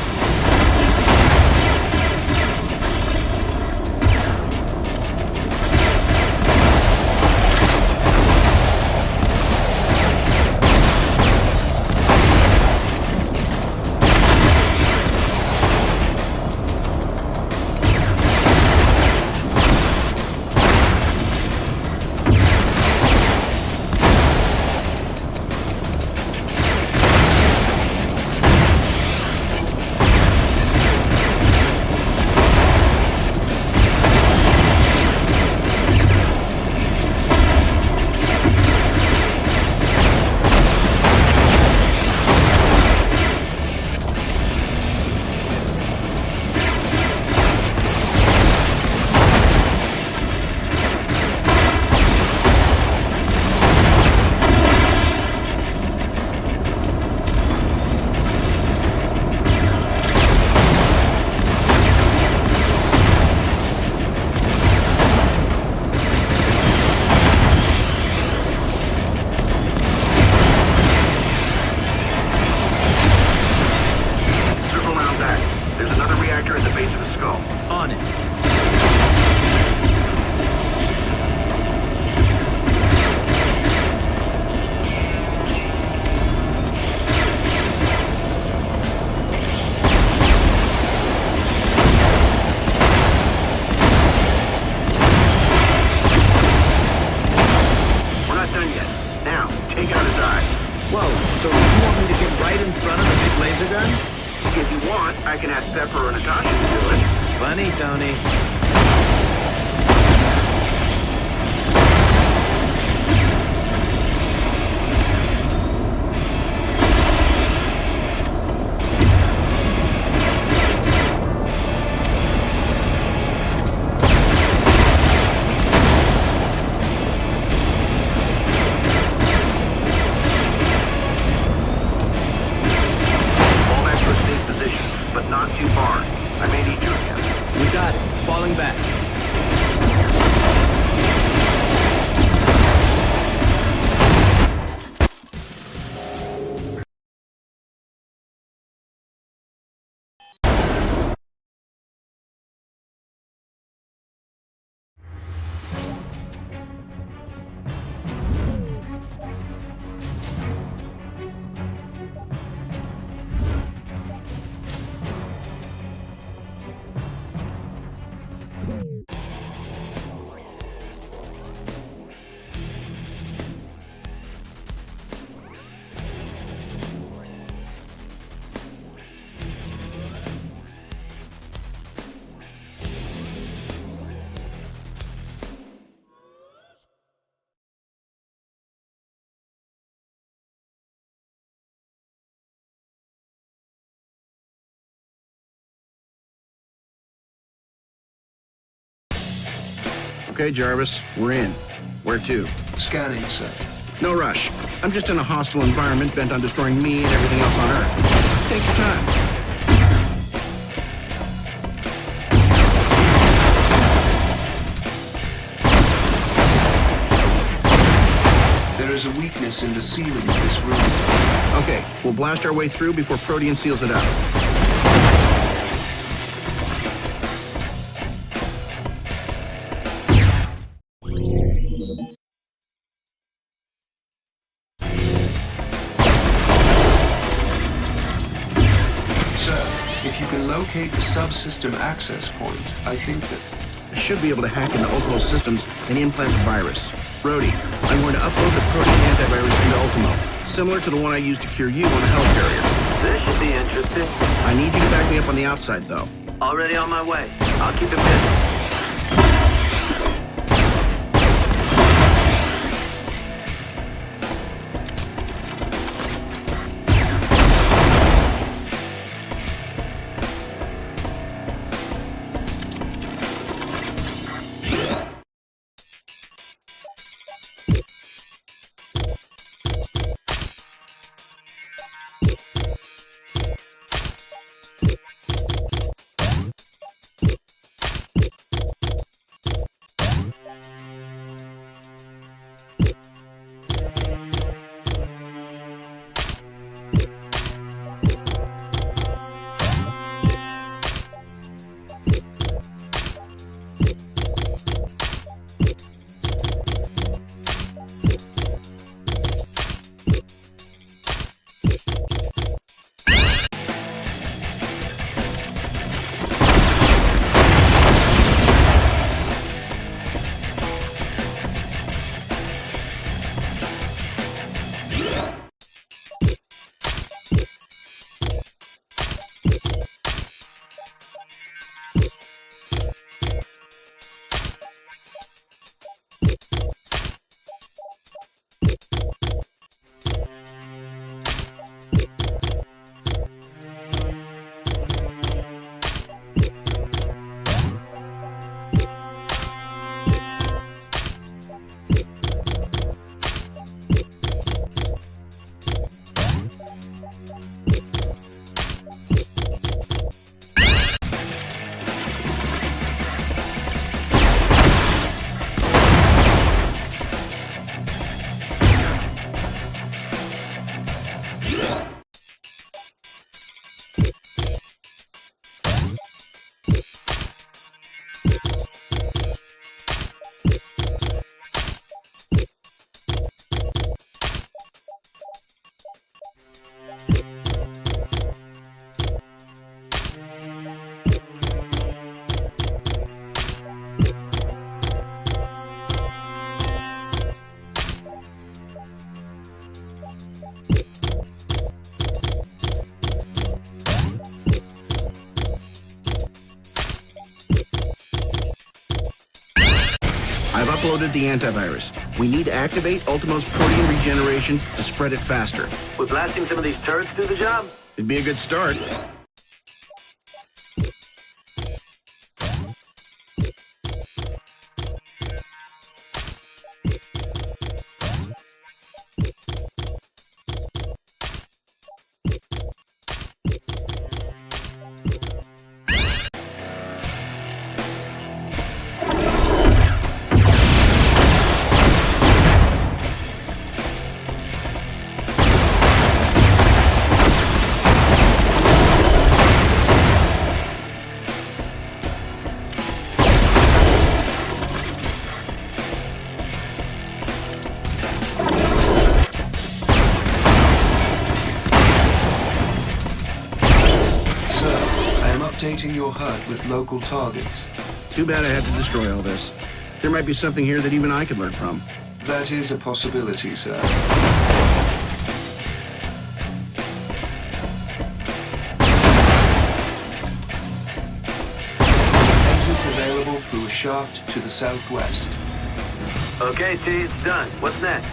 S1: Okay, Jarvis, we're in. Where to?
S3: Scanning, sir.
S1: No rush. I'm just in a hostile environment bent on destroying me and everything else on Earth. Take your time.
S3: There is a weakness in the ceiling of this room.
S1: Okay, we'll blast our way through before Protean seals it up.
S3: Locate the subsystem access point. I think that
S1: I should be able to hack into Ultimo's systems and implant the virus. Brody, I'm going to upload the Protean antivirus into Ultimo, similar to the one I used to cure you on a helicarrier.
S18: This should be interesting.
S1: I need you to back me up on the outside, though.
S18: Already on my way. I'll keep it busy.
S1: uploaded the antivirus. We need to activate Ultimo's protein regeneration to spread it faster.
S18: Would blasting some of these turrets do the job?
S1: It'd be a good start.
S3: Updating your HUD with local targets.
S1: Too bad I had to destroy all this. There might be something here that even I could learn from.
S3: That is a possibility, sir. Exit available through a shaft to the southwest.
S18: Okay, T, it's done. What's next?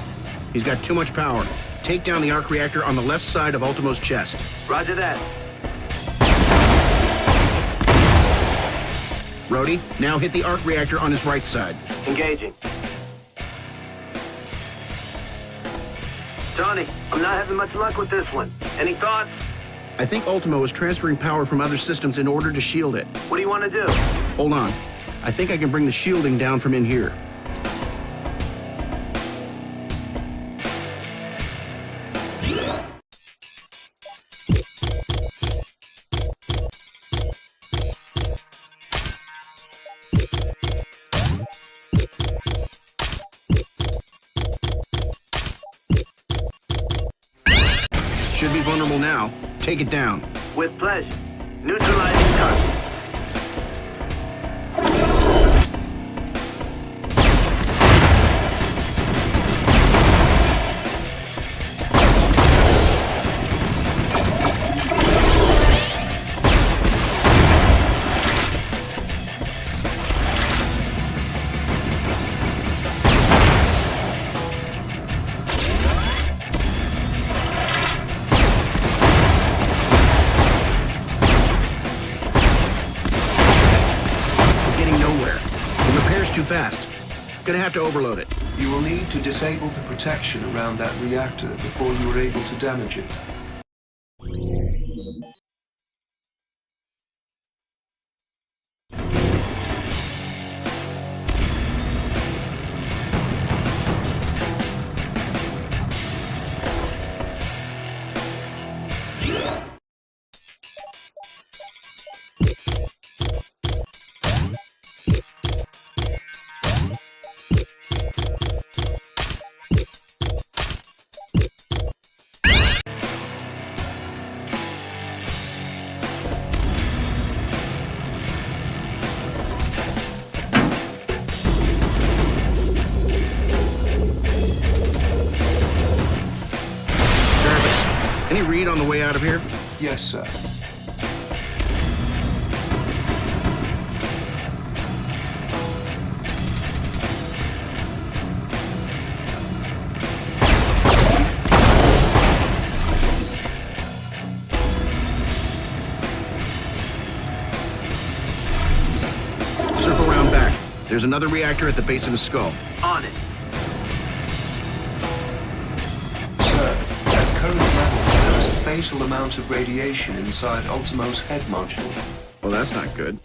S1: He's got too much power. Take down the arc reactor on the left side of Ultimo's chest.
S18: Roger that.
S1: Rhodey, now hit the arc reactor on his right side.
S18: Engaging. Tony, I'm not having much luck with this one. Any thoughts?
S1: I think Ultimo is transferring power from other systems in order to shield it.
S18: What do you want to do?
S1: Hold on. I think I can bring the shielding down from in here. Should be vulnerable now. Take it down.
S18: With pleasure. Neutralizing target.
S1: Too fast. Gonna have to overload it.
S3: You will need to disable the protection around that reactor before you are able to damage it.
S1: Any read on the way out of here?
S3: Yes, sir.
S1: Circle round back. There's another reactor at the base of his skull.
S18: On it.
S3: Sir, at current levels, there is a fatal amount of radiation inside Ultimo's head module.
S1: Well, that's not good.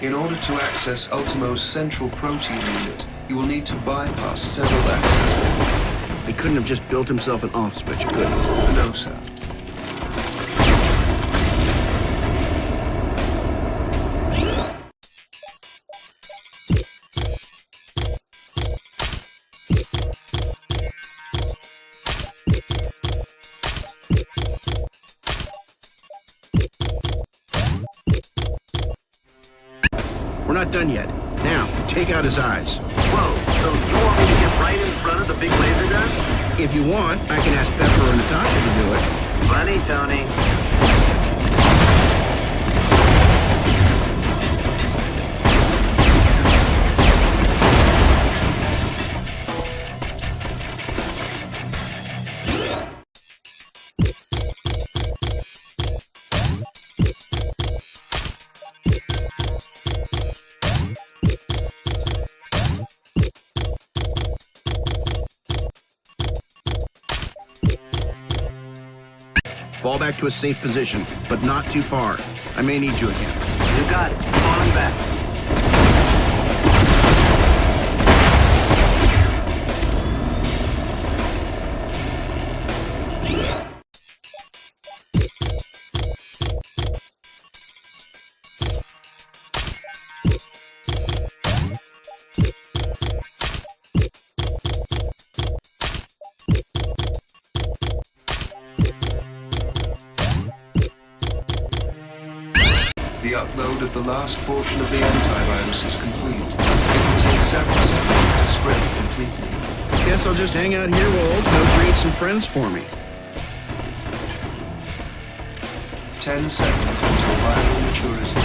S3: In order to access Ultimo's central protein unit, you will need to bypass several access points.
S1: He couldn't have just built himself an off switch, could he?
S3: No, sir.
S1: We're not done yet. Now, take out his eyes.
S18: Whoa, so you want me to get right in front of the big laser gun?
S1: If you want, I can ask Pepper or Natasha to do it.
S18: Funny, Tony.
S1: Fall back to a safe position, but not too far. I may need you again.
S18: You got it. Falling back.
S3: The upload of the last portion of the antivirus is complete. It will take several seconds to spread completely.
S1: Guess I'll just hang out here while Ultimo creates some friends for me.
S3: 10 seconds until viral maturity.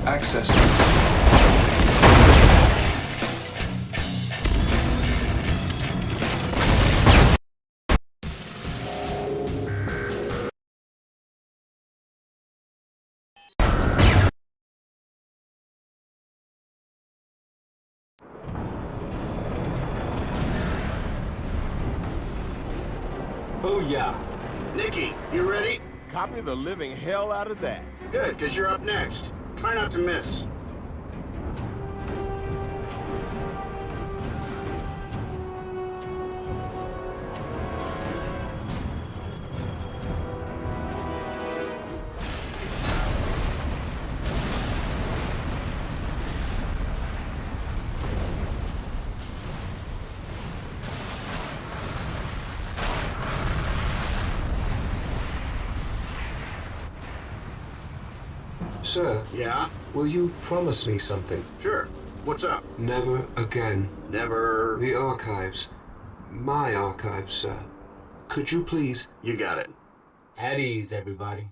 S3: Accessing.
S1: Booyah. Nikki, you ready?
S8: Copy the living hell out of that.
S1: Good, because you're up next. Try not to miss.
S3: Sir?
S1: Yeah?
S3: Will you promise me something?
S1: Sure. What's up?
S3: Never again.
S1: Never...
S3: The archives. My archives, sir. Could you please?
S1: You got it.
S19: At ease, everybody.